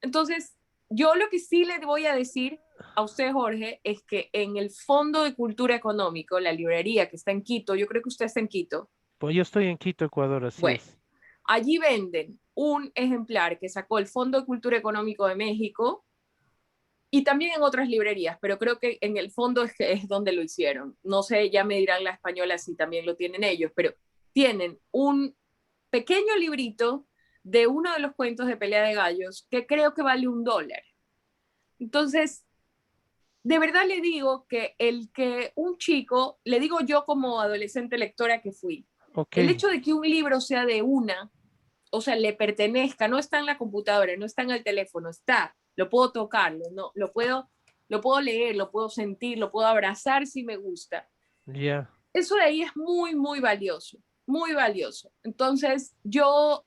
Entonces, yo lo que sí le voy a decir a usted, Jorge, es que en el Fondo de Cultura Económico, la librería que está en Quito, yo creo que usted está en Quito, Pues yo estoy en Quito, Ecuador, así bueno, es. allí venden un ejemplar que sacó el Fondo de Cultura Económico de México y también en otras librerías, pero creo que en el fondo es donde lo hicieron. No sé, ya me dirán la española si también lo tienen ellos, pero tienen un pequeño librito de uno de los cuentos de Pelea de Gallos que creo que vale $1. Entonces, de verdad le digo que el que un chico, le digo yo como adolescente lectora que fui, Ok, el hecho de que un libro sea de una, o sea, le pertenezca, no está en la computadora, no está en el teléfono, está, lo puedo tocar, no, lo puedo leer, lo puedo sentir, lo puedo abrazar si me gusta. ya. Eso de ahí es muy, muy valioso, muy valioso. Entonces, yo,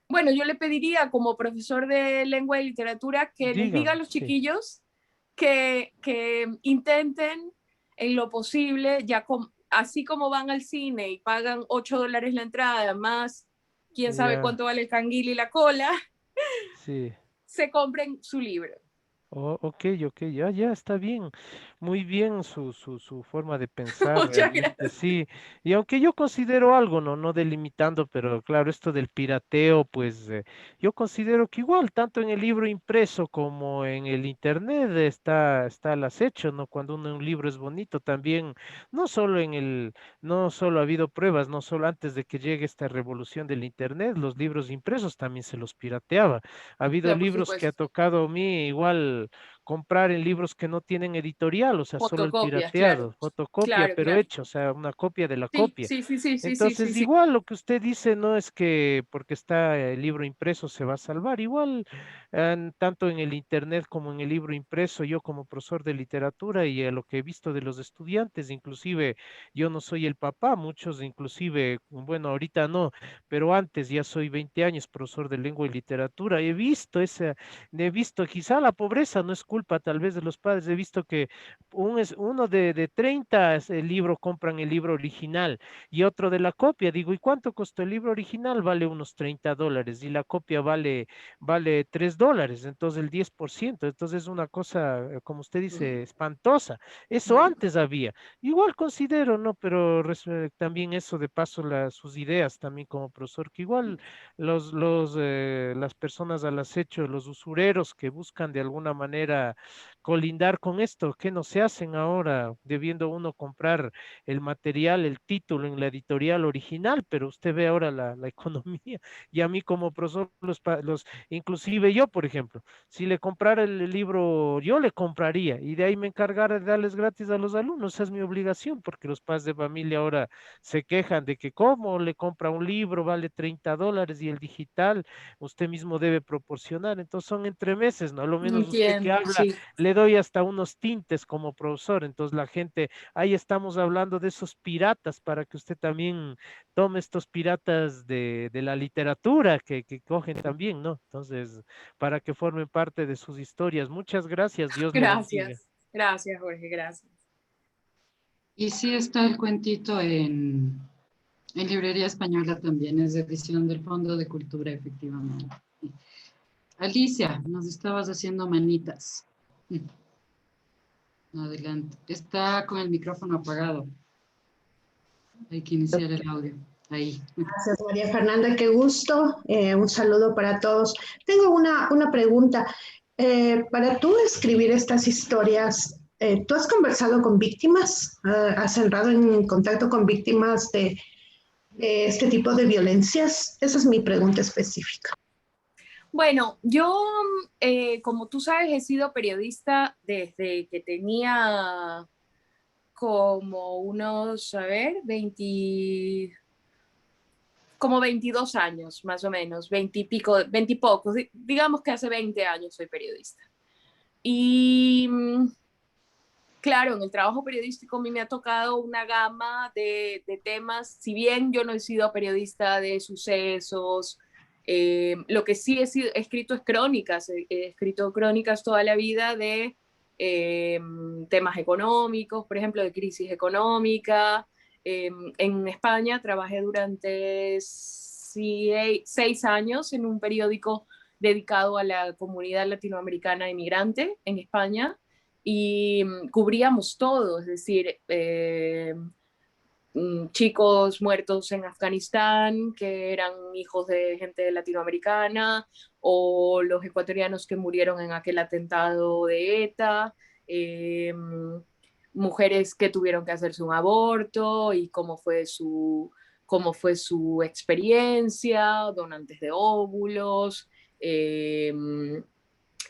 bueno, yo le pediría como profesor de lengua y literatura que les diga a Dígame, los sí. chiquillos que intenten en lo posible, así como van al cine y pagan $8 la entrada, más quién sabe Ya, cuánto vale el canguil y la cola, sí. se compren su libro. Oh, ok, ya está bien, muy bien su forma de pensar Muchas realmente, gracias. sí. Y aunque yo considero algo, no delimitando, pero claro, esto del pirateo, pues yo considero que igual, tanto en el libro impreso como en el internet está al acecho, ¿no? Cuando un libro es bonito, también, no solo no solo ha habido pruebas, no solo antes de que llegue esta revolución del internet, los libros impresos también se los pirateaba. Ha habido Ya, por libros que ha supuesto. tocado a mí igual comprar en libros que no tienen editorial, o sea, solo el Fotocopias, claro. pirateado, fotocopia, Claro, pero claro. hecho, o sea, una copia de la Sí, copia. sí, sí, sí, sí, sí, sí, Entonces, sí. igual lo que usted dice no es que porque está el libro impreso se va a salvar, igual tanto en el internet como en el libro impreso, yo como profesor de literatura y a lo que he visto de los estudiantes, inclusive yo no soy el papá, muchos inclusive, bueno, ahorita no, pero antes ya soy 20 años profesor de lengua y literatura, he visto, quizá la pobreza no es culpa tal vez de los padres, he visto que uno de 30 el libro compran el libro original y otro de la copia. Digo, ¿y cuánto costó el libro original? Vale unos $30 y la copia vale $3, entonces el 10%. Entonces es una cosa, como usted dice, espantosa. Eso antes había. Igual considero, ¿no? Pero también eso de paso sus ideas también como profesor, que igual las personas al acecho, los usureros que buscan de alguna manera colindar con esto, ¿qué no se hacen ahora, debiendo uno comprar el material, el título en la editorial original? Pero usted ve ahora la economía y a mí como profesor, inclusive yo, por ejemplo, si le comprara el libro, yo le compraría y de ahí me encargara de darles gratis a los alumnos, esa es mi obligación, porque los padres de familia ahora se quejan de que cómo le compra un libro, vale $30 y el digital usted mismo debe proporcionar, entonces son entremeses, ¿no? A lo menos usted que Entiendo, habla, sí. le doy hasta unos tintes como profesor, entonces la gente, ahí estamos hablando de esos piratas para que usted también tome estos piratas de la literatura que cogen también, ¿no? Entonces, para que formen parte de sus historias. Muchas gracias, Dios le bendiga. Gracias. Gracias, Jorge, gracias. Y sí está el cuentito en Librería Española también, es edición del Fondo de Cultura, efectivamente. Alicia, nos estabas haciendo manitas. Adelante. Está con el micrófono apagado. Hay que iniciar el audio. Ahí. Gracias, María Fernanda, qué gusto. Un saludo para todos. Tengo una pregunta. Para tú escribir estas historias, ¿tú has conversado con víctimas? ¿Has entrado en contacto con víctimas de este tipo de violencias? Esa es mi pregunta específica. Bueno, yo, como tú sabes, he sido periodista desde que tenía como unos, 22 años, más o menos, 20 y pico, 20 y pocos, digamos que hace 20 años soy periodista. Y claro, en el trabajo periodístico a mí me ha tocado una gama de temas, si bien yo no he sido periodista de sucesos, lo que sí he escrito es crónicas, he escrito crónicas toda la vida de temas económicos, por ejemplo, de crisis económica. En España trabajé durante 6 años en un periódico dedicado a la comunidad latinoamericana inmigrante en España y cubríamos todo, es decir, chicos muertos en Afganistán que eran hijos de gente latinoamericana, o los ecuatorianos que murieron en aquel atentado de ETA, mujeres que tuvieron que hacerse un aborto y cómo fue su experiencia, donantes de óvulos,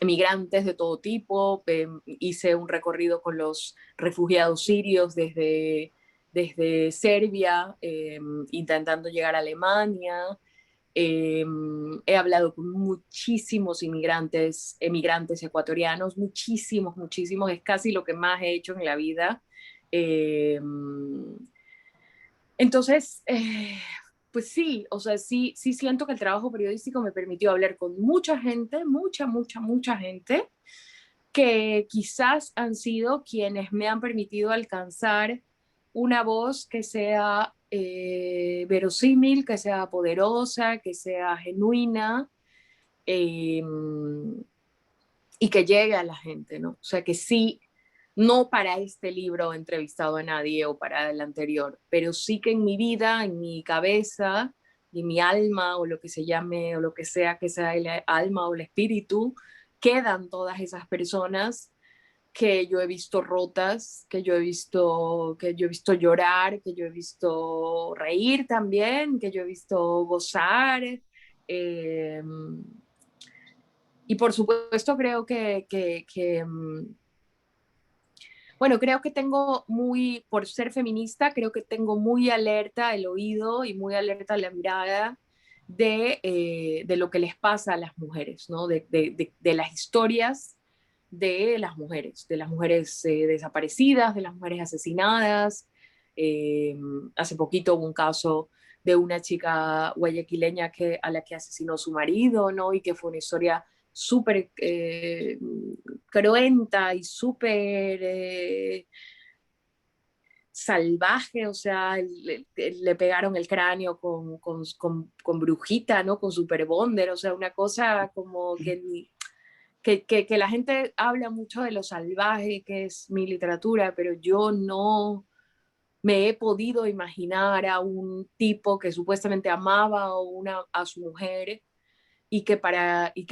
migrantes de todo tipo. Hice un recorrido con los refugiados sirios desde Serbia, intentando llegar a Alemania. He hablado con muchísimos emigrantes ecuatorianos, muchísimos, es casi lo que más he hecho en la vida. Entonces, pues sí, o sea, sí siento que el trabajo periodístico me permitió hablar con mucha gente, mucha gente, que quizás han sido quienes me han permitido alcanzar una voz que sea verosímil, que sea poderosa, que sea genuina, y que llegue a la gente, ¿no? O sea, que sí, no para este libro he entrevistado a nadie o para el anterior, pero sí que en mi vida, en mi cabeza, y mi alma, o lo que se llame, o lo que sea el alma o el espíritu, quedan todas esas personas que yo he visto rotas, que yo he visto llorar, que yo he visto reír también, que yo he visto gozar. Y por supuesto creo bueno, creo que tengo por ser feminista, creo que tengo muy alerta el oído y muy alerta la mirada de lo que les pasa a las mujeres, ¿no? De las historias de las mujeres desaparecidas, de las mujeres asesinadas. Hace poquito hubo un caso de una chica guayaquileña a la que asesinó su marido, ¿no? Y que fue una historia súper cruenta y súper salvaje. O sea, le pegaron el cráneo con brujita, ¿no? Con super bonder, o sea, una cosa como que la gente habla mucho de lo salvaje que es mi literatura, pero yo no me he podido imaginar a un tipo que supuestamente amaba a su mujer y que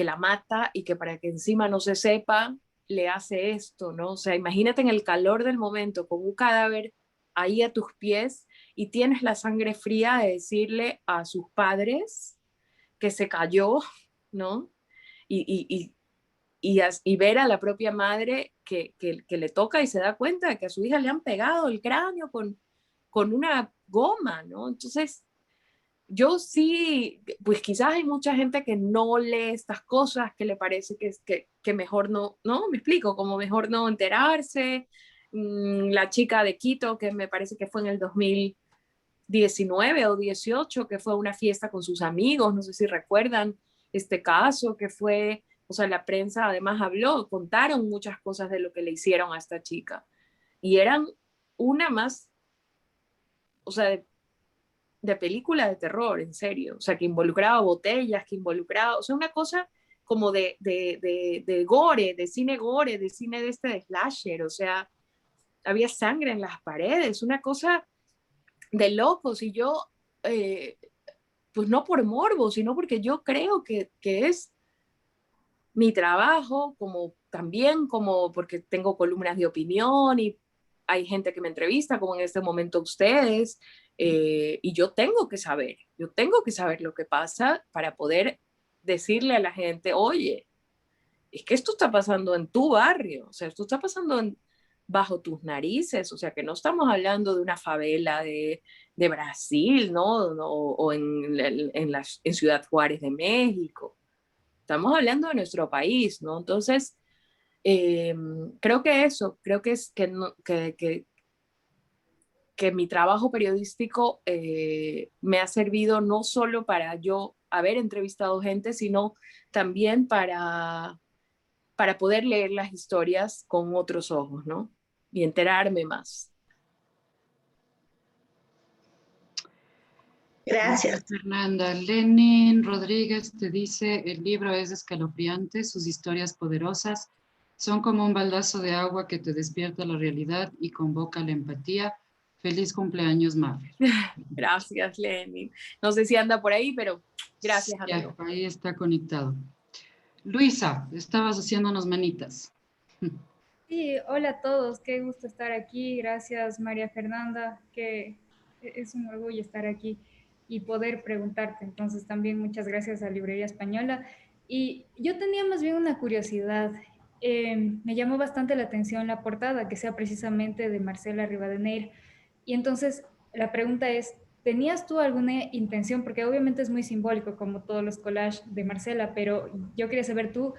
la mata, y que para que encima no se sepa le hace esto, ¿no? O sea, imagínate en el calor del momento con un cadáver ahí a tus pies y tienes la sangre fría de decirle a sus padres que se cayó, ¿no? Y ver a la propia madre que le toca y se da cuenta de que a su hija le han pegado el cráneo con una goma, ¿no? Entonces, yo sí, pues quizás hay mucha gente que no lee estas cosas, que le parece que mejor no, me explico, como mejor no enterarse. La chica de Quito, que me parece que fue en el 2019 o 18, que fue a una fiesta con sus amigos, no sé si recuerdan este caso, que fue, o sea, la prensa además contaron muchas cosas de lo que le hicieron a esta chica. Y eran una más, o sea, de película de terror, en serio. O sea, que involucraba botellas, o sea, una cosa como de gore, de cine gore, de cine de slasher, o sea, había sangre en las paredes, una cosa de locos, y yo, pues no por morbo, sino porque yo creo que es mi trabajo, como también como porque tengo columnas de opinión y hay gente que me entrevista, como en este momento ustedes, y yo tengo que saber lo que pasa para poder decirle a la gente, oye, es que esto está pasando en tu barrio, o sea, esto está pasando bajo tus narices, o sea, que no estamos hablando de una favela de Brasil, ¿no? O en Ciudad Juárez de México. Estamos hablando de nuestro país, ¿no? Entonces, creo que eso, creo que es que mi trabajo periodístico me ha servido no solo para yo haber entrevistado gente, sino también para poder leer las historias con otros ojos, ¿no? Y enterarme más. Gracias. Fernanda. Lenin Rodríguez te dice, el libro es escalofriante, sus historias poderosas son como un baldazo de agua que te despierta la realidad y convoca la empatía. Feliz cumpleaños, Mafer. Gracias, Lenin. No sé si anda por ahí, pero gracias, amigo. Ya, ahí está conectado. Luisa, estabas haciéndonos manitas. Sí, hola a todos, qué gusto estar aquí. Gracias, María Fernanda, que es un orgullo estar aquí y poder preguntarte. Entonces, también muchas gracias a Librería Española. Y yo tenía más bien una curiosidad. Me llamó bastante la atención la portada, que sea precisamente de Marcela Rivadeneira. Y entonces, la pregunta es, ¿tenías tú alguna intención? Porque obviamente es muy simbólico, como todos los collages de Marcela, pero yo quería saber tú,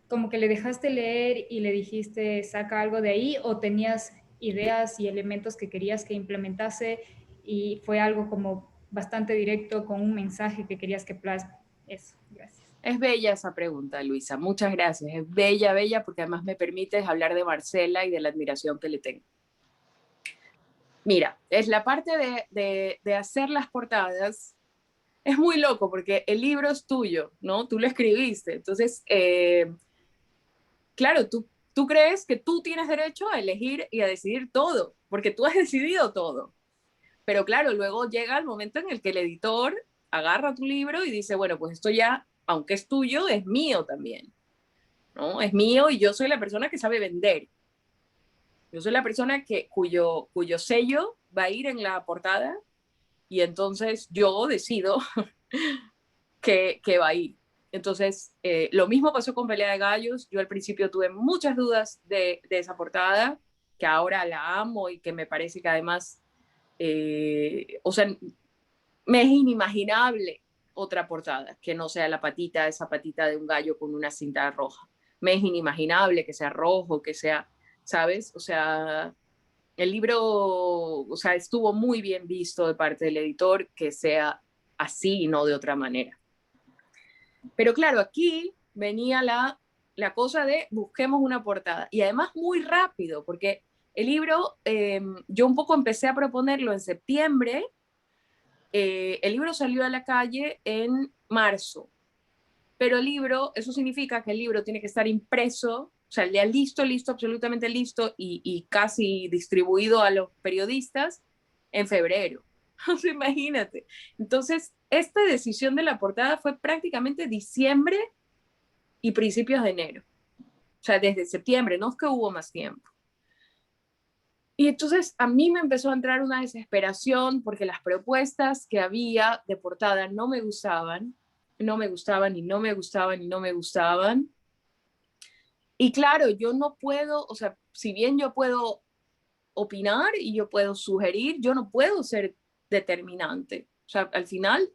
como que le dejaste leer y le dijiste, saca algo de ahí, o tenías ideas y elementos que querías que implementase y fue algo como bastante directo con un mensaje que querías que plasme. Eso, gracias. Es bella esa pregunta, Luisa. Muchas gracias. Es bella, bella, porque además me permites hablar de Marcela y de la admiración que le tengo. Mira, es la parte de hacer las portadas. Es muy loco porque el libro es tuyo, ¿no? Tú lo escribiste. Entonces, claro, tú crees que tú tienes derecho a elegir y a decidir todo, porque tú has decidido todo. Pero claro, luego llega el momento en el que el editor agarra tu libro y dice, bueno, pues esto ya, aunque es tuyo, es mío también, ¿no? Es mío y yo soy la persona que sabe vender. Yo soy la persona cuyo sello va a ir en la portada y entonces yo decido que va a ir. Entonces, lo mismo pasó con Pelea de Gallos. Yo al principio tuve muchas dudas de esa portada, que ahora la amo y que me parece que además, o sea, me es inimaginable otra portada que no sea esa patita de un gallo con una cinta roja. Me es inimaginable que sea rojo, que sea, ¿sabes? O sea, el libro, o sea, estuvo muy bien visto de parte del editor que sea así y no de otra manera. Pero claro, aquí venía la cosa de busquemos una portada. Y además muy rápido, porque el libro, yo un poco empecé a proponerlo en septiembre. El libro salió a la calle en marzo. Pero el libro, eso significa que el libro tiene que estar impreso, o sea, ya listo, absolutamente listo y casi distribuido a los periodistas en febrero. O sea, imagínate. Entonces, esta decisión de la portada fue prácticamente diciembre y principios de enero. O sea, desde septiembre, no es que hubo más tiempo. Y entonces a mí me empezó a entrar una desesperación porque las propuestas que había de portada no me gustaban, no me gustaban y no me gustaban y no me gustaban. Y claro, yo no puedo, o sea, si bien yo puedo opinar y yo puedo sugerir, yo no puedo ser determinante. O sea, al final,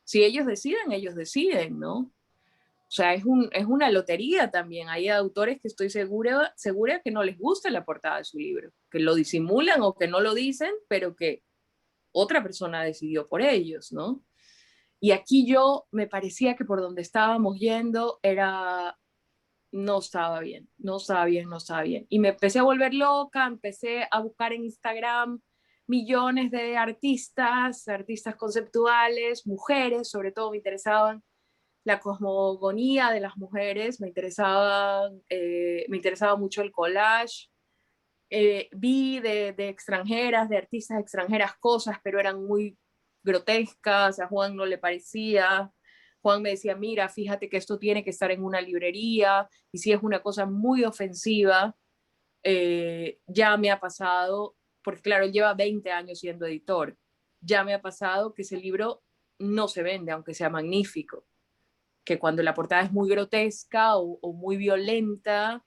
si ellos deciden, ¿no? O sea, es una lotería también. Hay autores que estoy segura que no les gusta la portada de su libro, que lo disimulan o que no lo dicen, pero que otra persona decidió por ellos, ¿no? Y aquí yo me parecía que por donde estábamos yendo no estaba bien. Y me empecé a volver loca, empecé a buscar en Instagram millones de artistas conceptuales, mujeres, sobre todo me interesaban, la cosmogonía de las mujeres, me interesaba mucho el collage. Vi de extranjeras, de artistas extranjeras cosas, pero eran muy grotescas, a Juan no le parecía. Juan me decía, mira, fíjate que esto tiene que estar en una librería, y si es una cosa muy ofensiva, ya me ha pasado, porque claro, él lleva 20 años siendo editor, ya me ha pasado que ese libro no se vende, aunque sea magnífico, que cuando la portada es muy grotesca o muy violenta,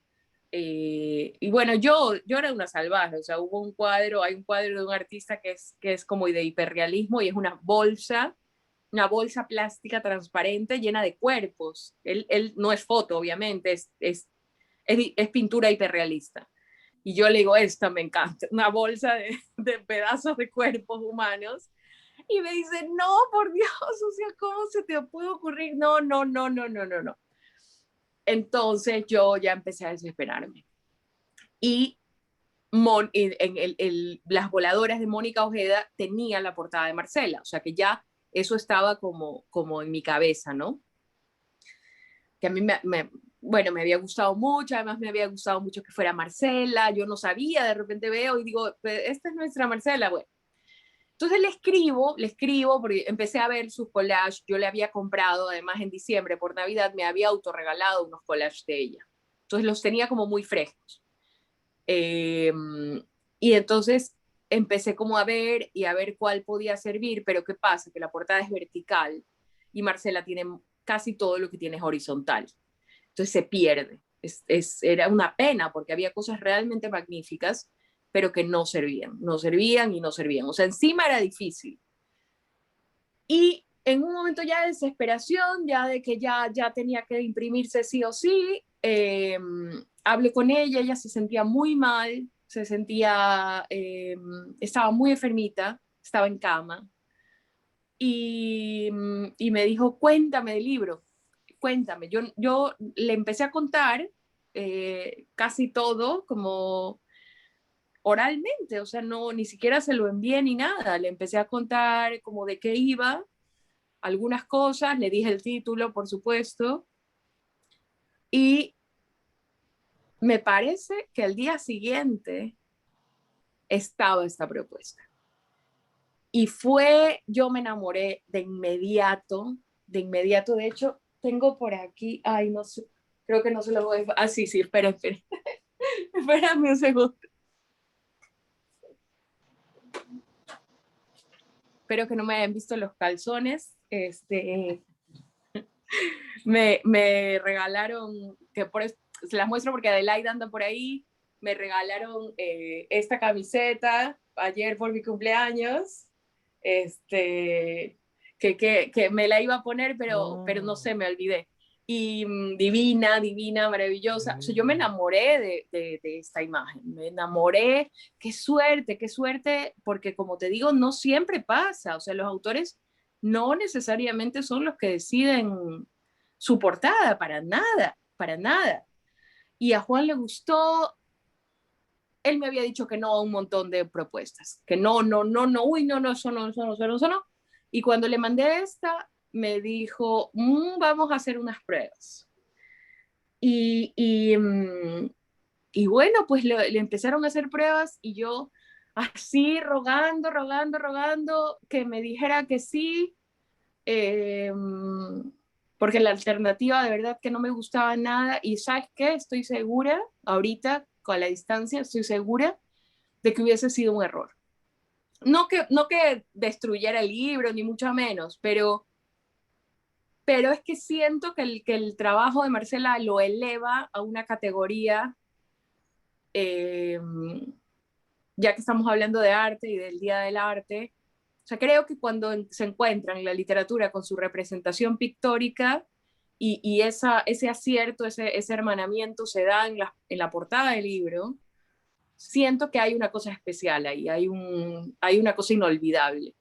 y bueno, yo era una salvaje, o sea, hay un cuadro de un artista que es como de hiperrealismo, y es una bolsa plástica transparente llena de cuerpos. Él no es foto, obviamente, es pintura hiperrealista. Y yo le digo, esta me encanta, una bolsa de pedazos de cuerpos humanos. Y me dice, no, por Dios, o sea, ¿cómo se te puede ocurrir? No, no, no, no, no, no, no. Entonces yo ya empecé a desesperarme. Y las voladoras de Mónica Ojeda tenían la portada de Marcela, o sea que ya eso estaba como en mi cabeza, ¿no? Que a mí bueno, me había gustado mucho, además me había gustado mucho que fuera Marcela, yo no sabía, de repente veo y digo, esta es nuestra Marcela, bueno. Entonces le escribo, porque empecé a ver sus collages, yo le había comprado, además en diciembre, por Navidad, me había autorregalado unos collages de ella. Entonces los tenía como muy frescos. Y entonces empecé como a ver cuál podía servir, pero ¿qué pasa? Que la portada es vertical y Marcela tiene casi todo lo que tiene es horizontal. Entonces se pierde. Era una pena porque había cosas realmente magníficas, pero que no servían. O sea, encima era difícil. Y en un momento ya de desesperación, ya de que ya tenía que imprimirse sí o sí, hablé con ella se sentía muy mal, estaba muy enfermita, estaba en cama, y me dijo, cuéntame del libro, cuéntame. Yo le empecé a contar casi todo como oralmente, o sea, no, ni siquiera se lo envié ni nada, le empecé a contar como de qué iba, algunas cosas, le dije el título, por supuesto, y me parece que al día siguiente estaba esta propuesta. Y yo me enamoré de inmediato, de hecho, tengo por aquí, ay, no sé, creo que no se lo voy a... sí, espera. Espérame un segundo. Espero que no me hayan visto los calzones. Me regalaron, se las muestro porque Adelaide anda por ahí, me regalaron esta camiseta ayer por mi cumpleaños, que me la iba a poner, pero no sé, me olvidé. Y divina, maravillosa. O sea, yo me enamoré de esta imagen, me enamoré. Qué suerte, porque como te digo, no siempre pasa. O sea, los autores no necesariamente son los que deciden su portada, para nada, para nada. Y a Juan le gustó. Él me había dicho que no a un montón de propuestas, que no, uy, no, eso no. Y cuando le mandé esta, me dijo, vamos a hacer unas pruebas. Y bueno, pues le empezaron a hacer pruebas y yo así rogando que me dijera que sí, porque la alternativa de verdad que no me gustaba nada. Y ¿sabes qué? Estoy segura, ahorita con la distancia, estoy segura de que hubiese sido un error. No que destruyera el libro, ni mucho menos, pero es que siento que el trabajo de Marcela lo eleva a una categoría, ya que estamos hablando de arte y del Día del Arte. O sea, creo que cuando se encuentran en la literatura con su representación pictórica y ese acierto, ese hermanamiento se da en la portada del libro, siento que hay una cosa especial ahí, hay una cosa inolvidable.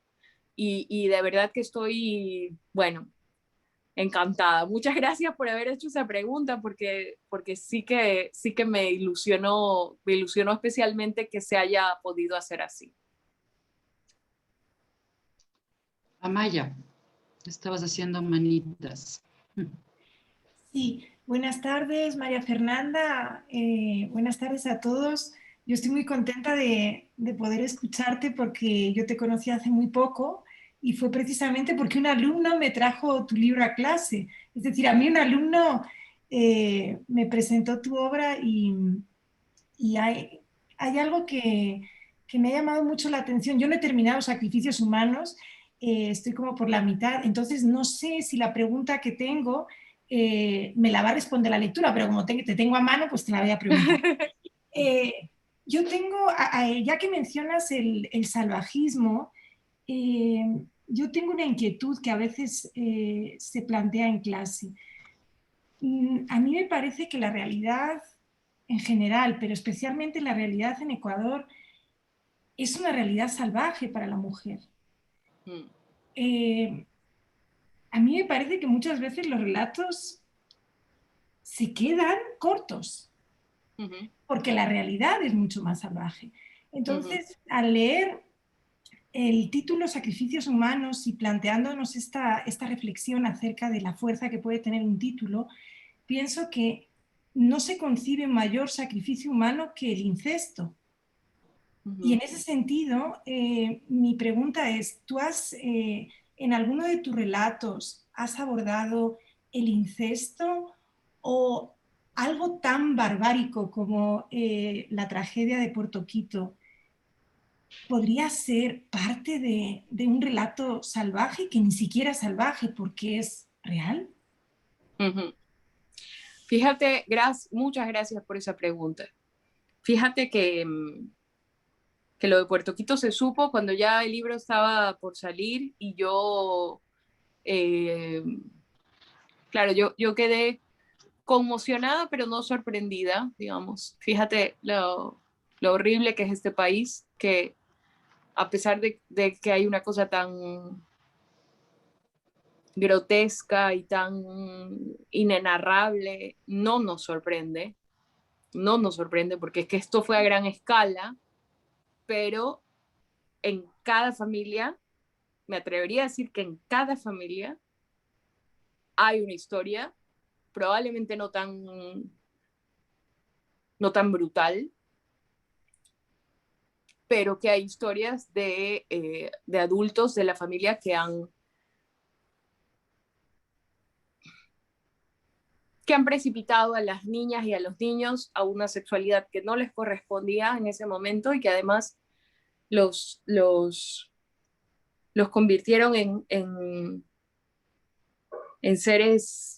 Y de verdad que estoy, bueno, encantada. Muchas gracias por haber hecho esa pregunta, porque sí que me ilusionó especialmente que se haya podido hacer así. Amaya, estabas haciendo manitas. Sí, buenas tardes, María Fernanda. Buenas tardes a todos. Yo estoy muy contenta de poder escucharte porque yo te conocí hace muy poco y fue precisamente porque un alumno me trajo tu libro a clase. Es decir, a mí un alumno me presentó tu obra y hay algo que me ha llamado mucho la atención. Yo no he terminado Sacrificios Humanos, estoy como por la mitad, entonces no sé si la pregunta que tengo me la va a responder la lectura, pero como te tengo a mano, pues te la voy a preguntar. Yo tengo, ya que mencionas el salvajismo, yo tengo una inquietud que a veces se plantea en clase. A mí me parece que la realidad en general, pero especialmente la realidad en Ecuador, es una realidad salvaje para la mujer. Eh, a mí me parece que muchas veces los relatos se quedan cortos, porque la realidad es mucho más salvaje. Entonces, al leer el título Sacrificios Humanos y planteándonos esta reflexión acerca de la fuerza que puede tener un título, pienso que no se concibe mayor sacrificio humano que el incesto. Y en ese sentido, mi pregunta es, ¿tú en alguno de tus relatos has abordado el incesto o algo tan barbárico como la tragedia de Puerto Quito? ¿Podría ser parte de un relato salvaje que ni siquiera es salvaje porque es real? Fíjate, muchas gracias por esa pregunta. Fíjate que lo de Puerto Quito se supo cuando ya el libro estaba por salir y yo, claro, yo quedé conmocionada, pero no sorprendida, digamos. Fíjate lo horrible que es este país, que a pesar de que hay una cosa tan grotesca y tan inenarrable, no nos sorprende porque es que esto fue a gran escala, pero en cada familia, me atrevería a decir que en cada familia hay una historia, probablemente no tan brutal, pero que hay historias de adultos de la familia que han precipitado a las niñas y a los niños a una sexualidad que no les correspondía en ese momento y que además los convirtieron en seres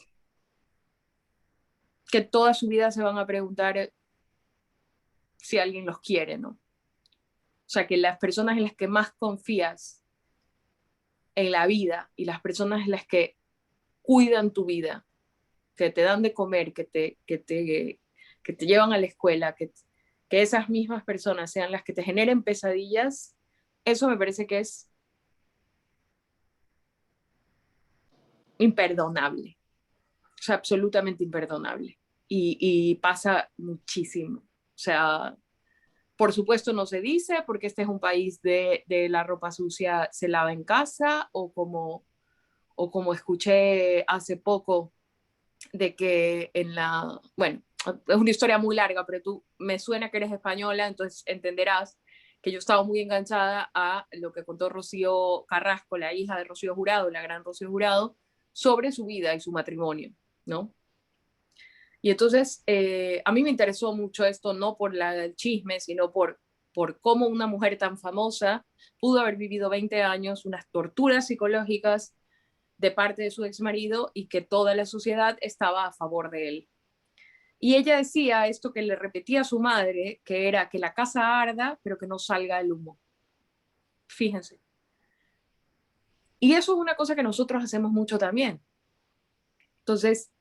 que toda su vida se van a preguntar si alguien los quiere, ¿no? O sea, que las personas en las que más confías en la vida y las personas en las que cuidan tu vida, que te dan de comer, que te llevan a la escuela, que esas mismas personas sean las que te generen pesadillas, eso me parece que es imperdonable, o sea, absolutamente imperdonable. Y pasa muchísimo. O sea, por supuesto no se dice porque este es un país de la ropa sucia se lava en casa o como escuché hace poco de que bueno, es una historia muy larga, pero me suena que eres española, entonces entenderás que yo estaba muy enganchada a lo que contó Rocío Carrasco, la hija de Rocío Jurado, la gran Rocío Jurado, sobre su vida y su matrimonio, ¿no? Y entonces a mí me interesó mucho esto, no por el chisme, sino por cómo una mujer tan famosa pudo haber vivido 20 años, unas torturas psicológicas de parte de su exmarido y que toda la sociedad estaba a favor de él. Y ella decía esto que le repetía a su madre, que era que la casa arda, pero que no salga el humo. Fíjense. Y eso es una cosa que nosotros hacemos mucho también. Entonces,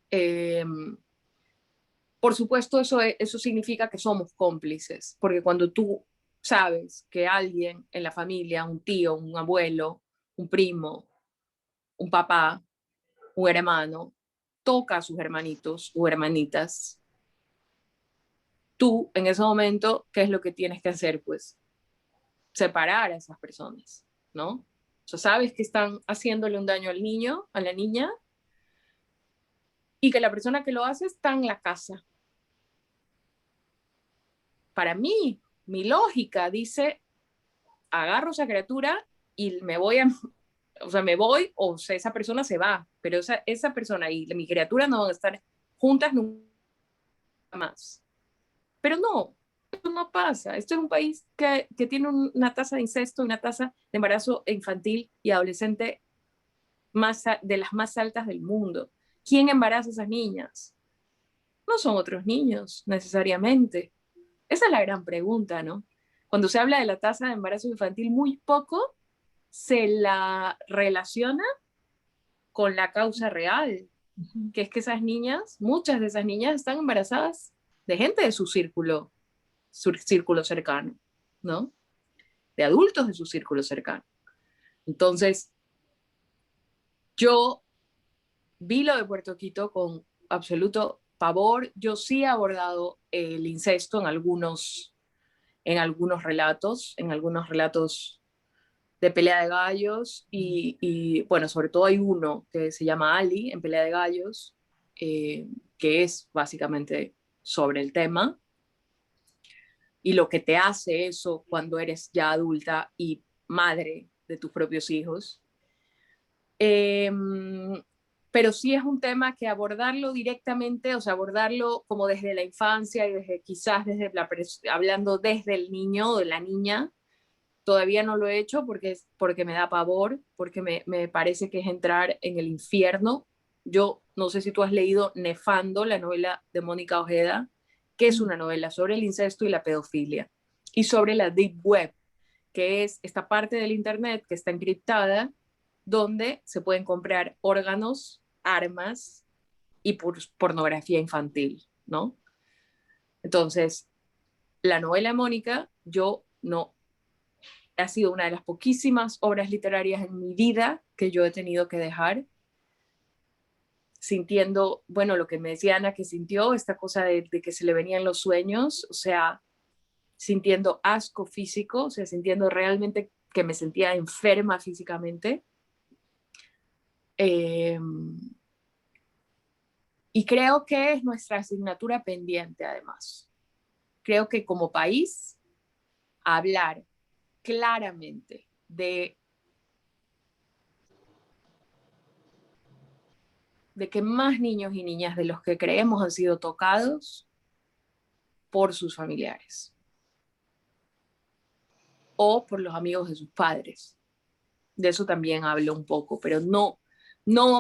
por supuesto, eso significa que somos cómplices, porque cuando tú sabes que alguien en la familia, un tío, un abuelo, un primo, un papá, un hermano, toca a sus hermanitos o hermanitas, tú en ese momento, ¿qué es lo que tienes que hacer? Pues separar a esas personas, ¿no? O sea, sabes que están haciéndole un daño al niño, a la niña, y que la persona que lo hace está en la casa. Para mí, mi lógica dice, agarro esa criatura y me voy o sea, esa persona se va, pero esa persona y mi criatura no van a estar juntas nunca más. Pero no, esto no pasa. Esto es un país que tiene una tasa de incesto, una tasa de embarazo infantil y adolescente de las más altas del mundo. ¿Quién embaraza a esas niñas? No son otros niños, necesariamente. Esa es la gran pregunta, ¿no? Cuando se habla de la tasa de embarazo infantil, muy poco se la relaciona con la causa real, que es que esas niñas, muchas de esas niñas están embarazadas de gente de su círculo cercano, ¿no? De adultos de su círculo cercano. Entonces, yo vi lo de Puerto Quito con absoluto pavor. Yo sí he abordado el incesto en algunos relatos de Pelea de Gallos y bueno, sobre todo hay uno que se llama Ali en Pelea de Gallos, que es básicamente sobre el tema y lo que te hace eso cuando eres ya adulta y madre de tus propios hijos. Pero sí es un tema que abordarlo directamente, o sea, abordarlo como desde la infancia y quizás hablando desde el niño o de la niña, todavía no lo he hecho porque me da pavor, porque me parece que es entrar en el infierno. Yo no sé si tú has leído Nefando, la novela de Mónica Ojeda, que es una novela sobre el incesto y la pedofilia, y sobre la Deep Web, que es esta parte del Internet que está encriptada, donde se pueden comprar órganos, armas y pornografía infantil, ¿no? Entonces, la novela de Mónica, ha sido una de las poquísimas obras literarias en mi vida que yo he tenido que dejar, sintiendo, bueno, lo que me decía Ana que sintió, esta cosa de que se le venían los sueños, o sea, sintiendo asco físico, o sea, sintiendo realmente que me sentía enferma físicamente. Y creo que es nuestra asignatura pendiente, además. Creo que como país, hablar claramente de que más niños y niñas de los que creemos han sido tocados por sus familiares o por los amigos de sus padres. De eso también hablo un poco, pero no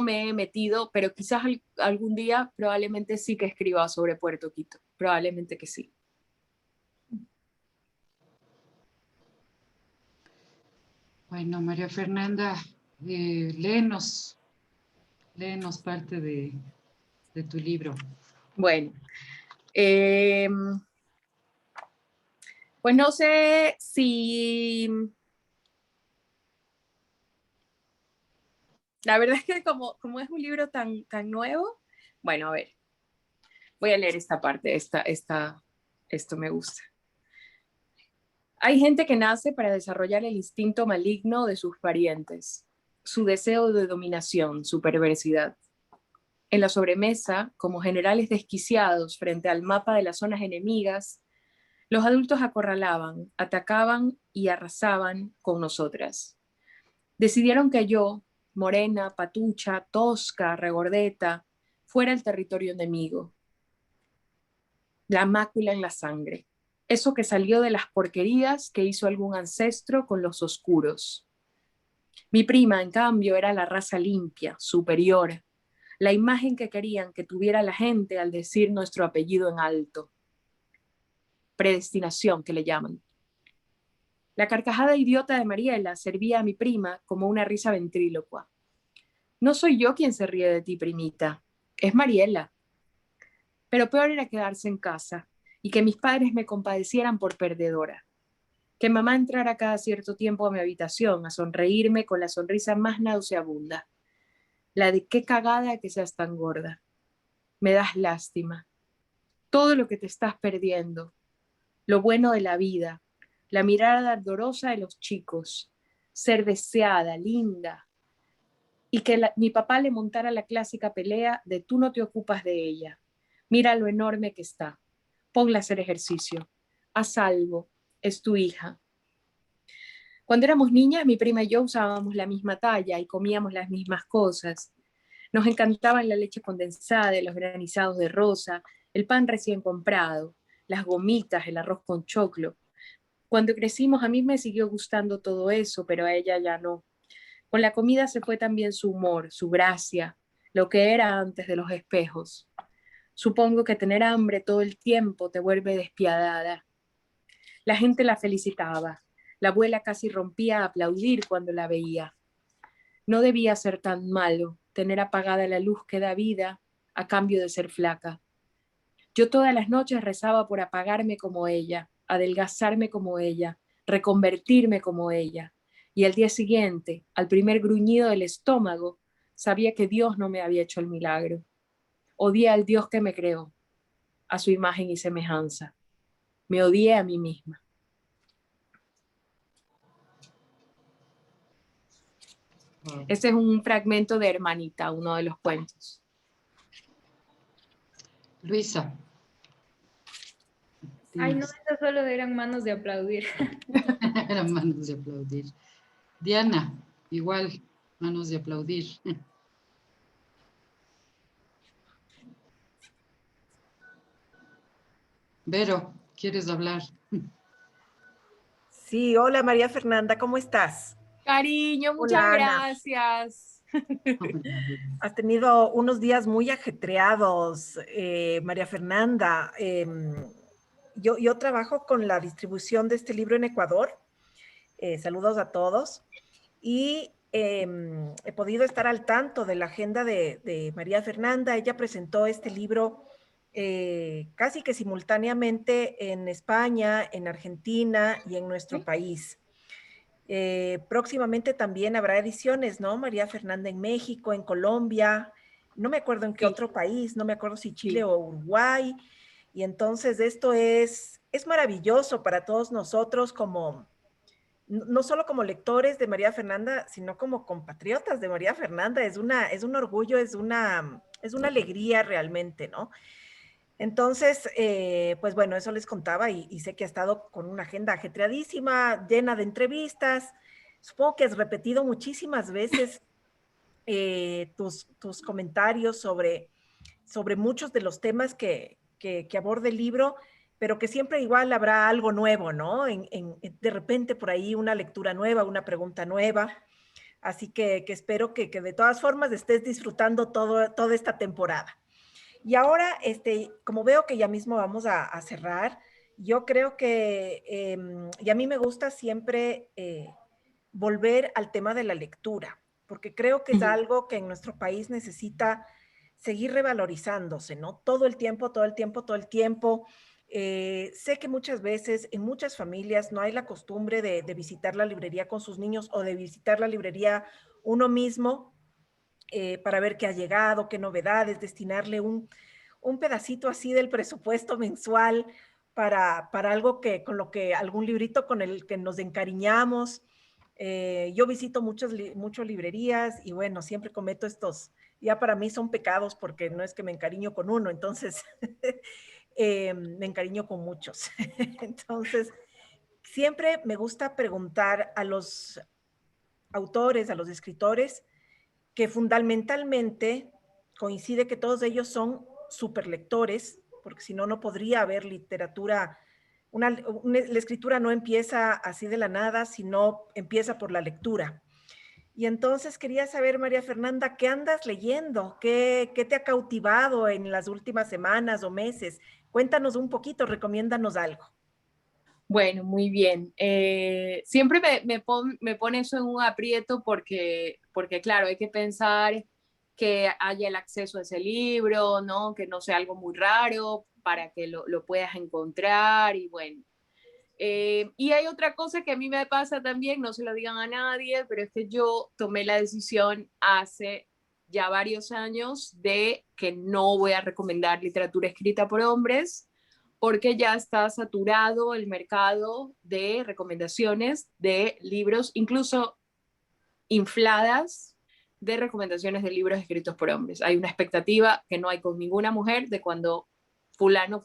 me he metido, pero quizás algún día probablemente sí que escriba sobre Puerto Quito, probablemente que sí. Bueno, María Fernanda, léenos parte de tu libro. Bueno, pues no sé si... La verdad es que como es un libro tan nuevo, bueno, a ver, voy a leer esta parte, esto me gusta. Hay gente que nace para desarrollar el instinto maligno de sus parientes, su deseo de dominación, su perversidad. En la sobremesa, como generales desquiciados frente al mapa de las zonas enemigas, los adultos acorralaban, atacaban y arrasaban con nosotras. Decidieron que yo, morena, patucha, tosca, regordeta, fuera el territorio enemigo. La mácula en la sangre. Eso que salió de las porquerías que hizo algún ancestro con los oscuros. Mi prima, en cambio, era la raza limpia, superior, la imagen que querían que tuviera la gente al decir nuestro apellido en alto. Predestinación, que le llaman. La carcajada idiota de Mariela servía a mi prima como una risa ventrílocua. No soy yo quien se ríe de ti, primita, es Mariela. Pero peor era quedarse en casa y que mis padres me compadecieran por perdedora. Que mamá entrara cada cierto tiempo a mi habitación a sonreírme con la sonrisa más nauseabunda. La de qué cagada que seas tan gorda. Me das lástima. Todo lo que te estás perdiendo. Lo bueno de la vida. La mirada ardorosa de los chicos. Ser deseada, linda. y que mi papá le montara la clásica pelea de tú no te ocupas de ella, mira lo enorme que está, ponla a hacer ejercicio, haz algo, es tu hija. Cuando éramos niñas, mi prima y yo usábamos la misma talla y comíamos las mismas cosas. Nos encantaban la leche condensada, los granizados de rosa, el pan recién comprado, las gomitas, el arroz con choclo. Cuando crecimos a mí me siguió gustando todo eso, pero a ella ya no. Con la comida se fue también su humor, su gracia, lo que era antes de los espejos. Supongo que tener hambre todo el tiempo te vuelve despiadada. La gente la felicitaba. La abuela casi rompía a aplaudir cuando la veía. No debía ser tan malo tener apagada la luz que da vida a cambio de ser flaca. Yo todas las noches rezaba por apagarme como ella, adelgazarme como ella, reconvertirme como ella. Y al día siguiente, al primer gruñido del estómago, sabía que Dios no me había hecho el milagro. Odié al Dios que me creó, a su imagen y semejanza. Me odié a mí misma. Este es un fragmento de Hermanita, uno de los cuentos. Luisa. Ay, no, eso solo eran manos de aplaudir. Eran manos de aplaudir. Diana, igual, manos de aplaudir. Vero, ¿quieres hablar? Sí, hola María Fernanda, ¿cómo estás? Cariño, muchas Hola, Ana. gracias. Has tenido unos días muy ajetreados, María Fernanda. Yo trabajo con la distribución de este libro en Ecuador. Saludos a todos. Y he podido estar al tanto de la agenda de María Fernanda. Ella presentó este libro casi que simultáneamente en España, en Argentina y en nuestro país. Próximamente también habrá ediciones, ¿no? María Fernanda en México, en Colombia, no me acuerdo en qué otro país, no me acuerdo si Chile o Uruguay. Y entonces esto es maravilloso para todos nosotros como, no solo como lectores de María Fernanda, sino como compatriotas de María Fernanda. Es un orgullo, es una alegría realmente, ¿no? Entonces, pues bueno, eso les contaba y sé que ha estado con una agenda ajetreadísima, llena de entrevistas. Supongo que has repetido muchísimas veces tus comentarios sobre muchos de los temas que aborda el libro, pero que siempre igual habrá algo nuevo, ¿no? De repente por ahí una lectura nueva, una pregunta nueva. Así que espero que de todas formas estés disfrutando toda esta temporada. Y ahora, como veo que ya mismo vamos a cerrar, yo creo que, y a mí me gusta siempre volver al tema de la lectura, porque creo que es algo que en nuestro país necesita seguir revalorizándose, ¿no? Todo el tiempo, todo el tiempo, todo el tiempo. Sé que muchas veces en muchas familias no hay la costumbre de visitar la librería con sus niños o de visitar la librería uno mismo, para ver qué ha llegado, qué novedades, destinarle un pedacito así del presupuesto mensual para algo con lo que, algún librito con el que nos encariñamos. Yo visito muchas librerías y bueno, siempre cometo estos, ya para mí son pecados porque no es que me encariño con uno, entonces me encariño con muchos. Entonces, siempre me gusta preguntar a los autores, a los escritores, que fundamentalmente coincide que todos ellos son superlectores, porque si no, no podría haber literatura. La escritura no empieza así de la nada, sino empieza por la lectura. Y entonces quería saber, María Fernanda, ¿qué andas leyendo? ¿Qué te ha cautivado en las últimas semanas o meses? Cuéntanos un poquito, recomiéndanos algo. Bueno, muy bien. Siempre me pone eso en un aprieto porque, claro, hay que pensar que haya el acceso a ese libro, ¿no? Que no sea algo muy raro para que lo puedas encontrar y bueno. Y hay otra cosa que a mí me pasa también, no se lo digan a nadie, pero es que yo tomé la decisión hace ya varios años de que no voy a recomendar literatura escrita por hombres, porque ya está saturado el mercado de recomendaciones de libros, incluso infladas, de recomendaciones de libros escritos por hombres. Hay una expectativa que no hay con ninguna mujer de cuando fulano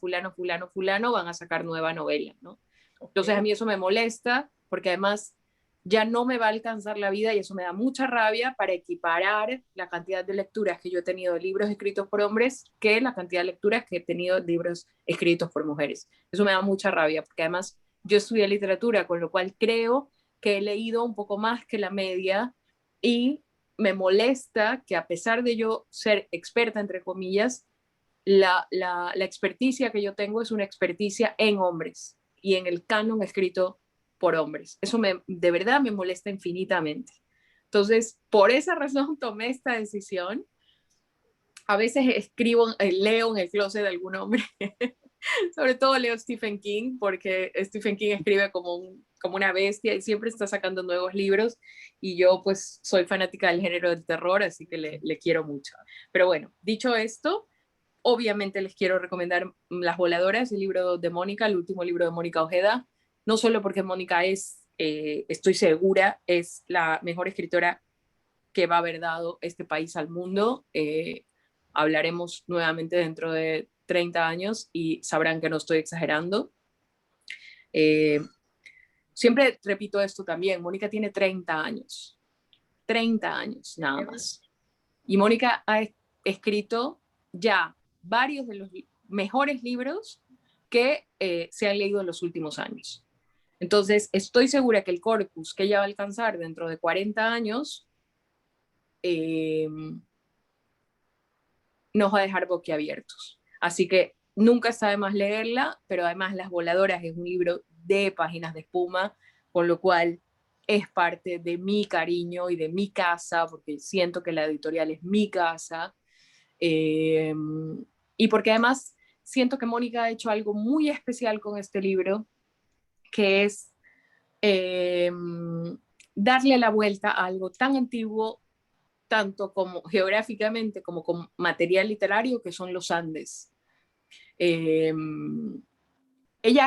van a sacar nueva novela, ¿no? Entonces a mí eso me molesta, porque además ya no me va a alcanzar la vida y eso me da mucha rabia para equiparar la cantidad de lecturas que yo he tenido de libros escritos por hombres que la cantidad de lecturas que he tenido de libros escritos por mujeres. Eso me da mucha rabia, porque además yo estudié literatura, con lo cual creo que he leído un poco más que la media y me molesta que, a pesar de yo ser experta, entre comillas, la experticia que yo tengo es una experticia en hombres y en el canon escrito por hombres. Eso de verdad me molesta infinitamente. Entonces, por esa razón tomé esta decisión. A veces leo en el closet de algún hombre. Sobre todo leo Stephen King, porque Stephen King escribe como una bestia y siempre está sacando nuevos libros, y yo pues soy fanática del género del terror, así que le quiero mucho. Pero bueno, dicho esto, obviamente les quiero recomendar Las Voladoras, el libro de Mónica, el último libro de Mónica Ojeda, no solo porque Mónica estoy segura, es la mejor escritora que va a haber dado este país al mundo. Hablaremos nuevamente dentro de 30 años y sabrán que no estoy exagerando. Siempre repito esto también, Mónica tiene 30 años nada más. Y Mónica ha escrito ya varios de los mejores libros que se han leído en los últimos años. Entonces, estoy segura que el corpus que ella va a alcanzar dentro de 40 años nos va a dejar boquiabiertos. Así que nunca está de más leerla, pero además Las Voladoras es un libro de páginas de espuma, con lo cual es parte de mi cariño y de mi casa, porque siento que la editorial es mi casa, y porque además siento que Mónica ha hecho algo muy especial con este libro, que es darle la vuelta a algo tan antiguo, tanto como geográficamente como con material literario, que son los Andes. Ella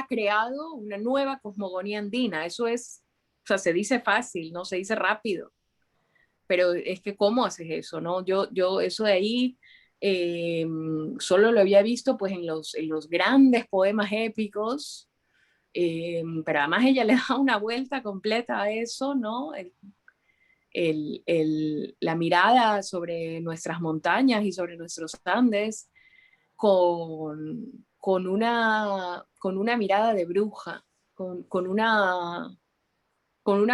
ha creado una nueva cosmogonía andina. Eso es, o sea, se dice fácil, no se dice rápido, pero es que ¿cómo haces eso, no? Yo eso de ahí solo lo había visto pues en los grandes poemas épicos, pero además ella le da una vuelta completa a eso, ¿no? La mirada sobre nuestras montañas y sobre nuestros Andes con una mirada de bruja, con una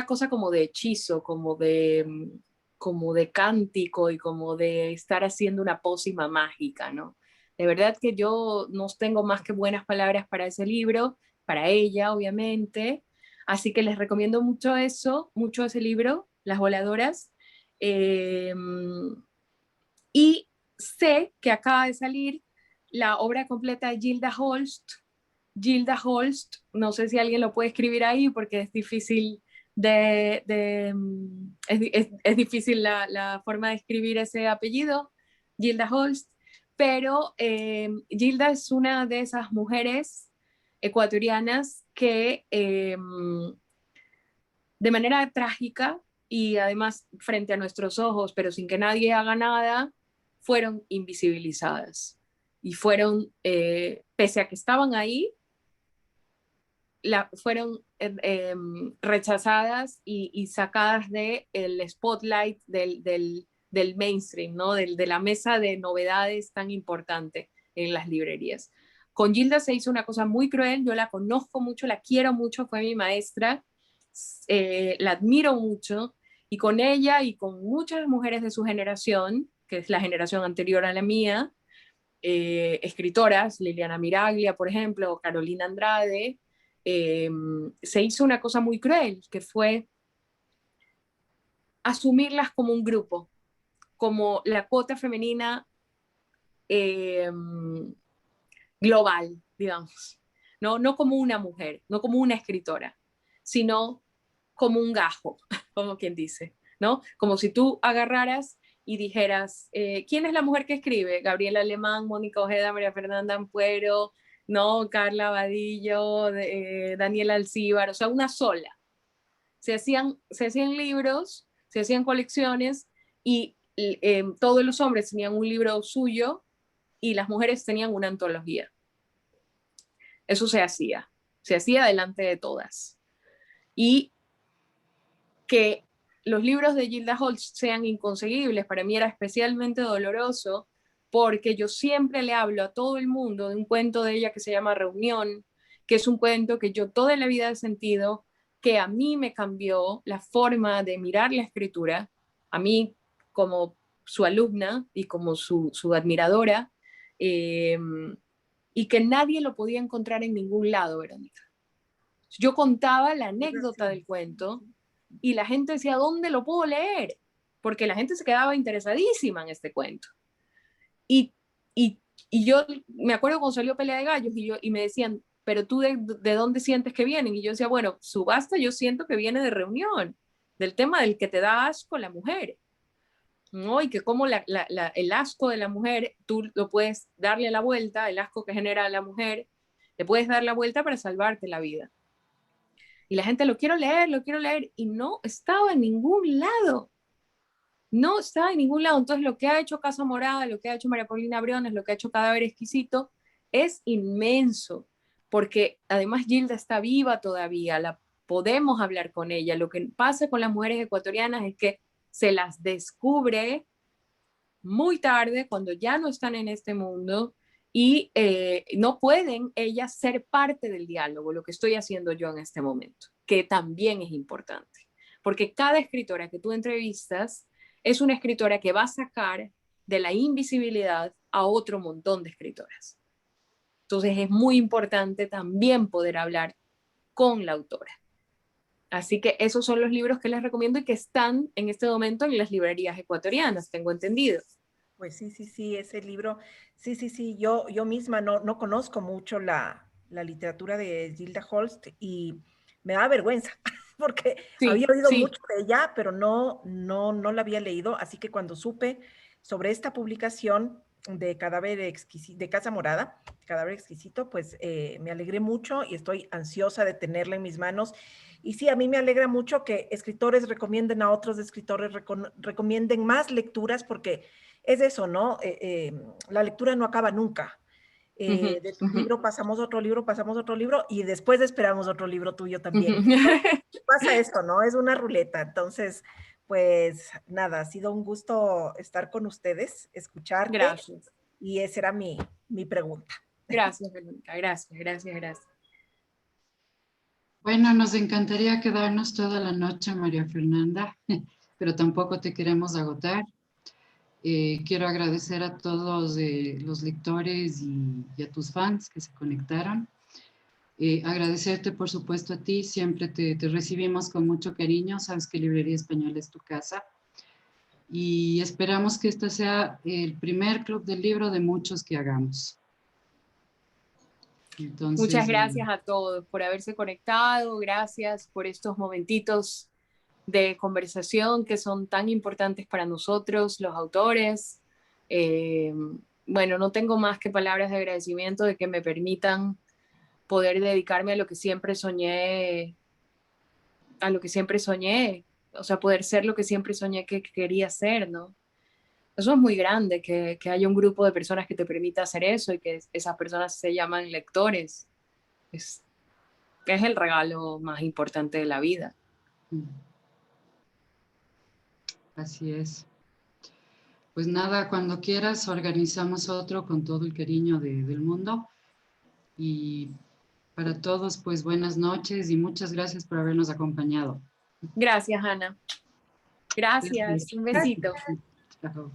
cosa como de hechizo, como de cántico y como de estar haciendo una pócima mágica, ¿no? De verdad que yo no tengo más que buenas palabras para ese libro, para ella, obviamente. Así que les recomiendo mucho ese libro, Las Voladoras. Y sé que acaba de salir la obra completa de Gilda Holst. Gilda Holst, no sé si alguien lo puede escribir ahí porque es difícil es difícil la forma de escribir ese apellido, Gilda Holst, pero Gilda es una de esas mujeres ecuatorianas que de manera trágica y además frente a nuestros ojos, pero sin que nadie haga nada, fueron invisibilizadas y fueron, pese a que estaban ahí, fueron rechazadas y sacadas del spotlight del mainstream, ¿no? De la mesa de novedades tan importante en las librerías. Con Gilda se hizo una cosa muy cruel, yo la conozco mucho, la quiero mucho, fue mi maestra, la admiro mucho, y con ella y con muchas mujeres de su generación, que es la generación anterior a la mía, escritoras, Liliana Miraglia, por ejemplo, o Carolina Andrade, se hizo una cosa muy cruel, que fue asumirlas como un grupo, como la cuota femenina global, digamos, no como una mujer, no como una escritora, sino como un gajo, como quien dice, ¿no? Como si tú agarraras y dijeras, ¿quién es la mujer que escribe? Gabriela Alemán, Mónica Ojeda, María Fernanda Ampuero, no, Carla Vadillo, Daniela Alcíbar, o sea, una sola. Se hacían libros, se hacían colecciones, y todos los hombres tenían un libro suyo y las mujeres tenían una antología. Eso se hacía delante de todas. Y que los libros de Gilda Holst sean inconseguibles, para mí era especialmente doloroso, porque yo siempre le hablo a todo el mundo de un cuento de ella que se llama Reunión, que es un cuento que yo toda la vida he sentido que a mí me cambió la forma de mirar la escritura, a mí como su alumna y como su admiradora, y que nadie lo podía encontrar en ningún lado, Verónica. Yo contaba la anécdota del cuento y la gente decía, ¿dónde lo puedo leer? Porque la gente se quedaba interesadísima en este cuento. Y yo me acuerdo cuando salió Pelea de Gallos y me decían, pero tú de dónde sientes que vienen? Y yo decía, bueno, Subasta yo siento que viene de Reunión, del tema del que te da asco la mujer, ¿no? Y que como el asco de la mujer, tú lo puedes darle la vuelta, el asco que genera la mujer, le puedes dar la vuelta para salvarte la vida. Y la gente, lo quiero leer, y no estaba en ningún lado. No estaba en ningún lado. Entonces, lo que ha hecho Casa Morada, lo que ha hecho María Paulina Briones, lo que ha hecho Cadáver Exquisito, es inmenso, porque además Gilda está viva todavía, la podemos hablar con ella. Lo que pasa con las mujeres ecuatorianas es que se las descubre muy tarde, cuando ya no están en este mundo, y no pueden ellas ser parte del diálogo, lo que estoy haciendo yo en este momento, que también es importante, porque cada escritora que tú entrevistas es una escritora que va a sacar de la invisibilidad a otro montón de escritoras. Entonces es muy importante también poder hablar con la autora. Así que esos son los libros que les recomiendo y que están en este momento en las librerías ecuatorianas, tengo entendido. Pues sí, ese libro, sí, yo misma no conozco mucho la literatura de Gilda Holst y me da vergüenza porque había oído mucho de ella, pero no la había leído, así que cuando supe sobre esta publicación de Cadáver Exquisito, de Casa Morada, Cadáver Exquisito, pues me alegré mucho y estoy ansiosa de tenerla en mis manos. Y sí, a mí me alegra mucho que escritores recomienden a otros escritores, recomienden más lecturas, porque es eso, ¿no? La lectura no acaba nunca. De tu libro pasamos otro libro y después esperamos otro libro tuyo también. Pasa esto, ¿no? Es una ruleta. Entonces, pues nada, ha sido un gusto estar con ustedes, escucharte. Gracias. Y esa era mi pregunta. Gracias, Verónica. Gracias. Bueno, nos encantaría quedarnos toda la noche, María Fernanda, pero tampoco te queremos agotar. Quiero agradecer a todos los lectores y a tus fans que se conectaron. Agradecerte, por supuesto, a ti. Siempre te recibimos con mucho cariño. Sabes que Librería Española es tu casa. Y esperamos que este sea el primer club del libro de muchos que hagamos. Entonces, muchas gracias a todos por haberse conectado. Gracias por estos momentitos de conversación que son tan importantes para nosotros, los autores. Bueno, no tengo más que palabras de agradecimiento de que me permitan poder dedicarme a lo que siempre soñé, o sea, poder ser lo que siempre soñé que quería ser, ¿no? Eso es muy grande, que haya un grupo de personas que te permita hacer eso y que esas personas se llaman lectores. Es el regalo más importante de la vida. Así es. Pues nada, cuando quieras organizamos otro con todo el cariño del mundo. Y para todos, pues buenas noches y muchas gracias por habernos acompañado. Gracias, Ana. Gracias. Un besito. Chao.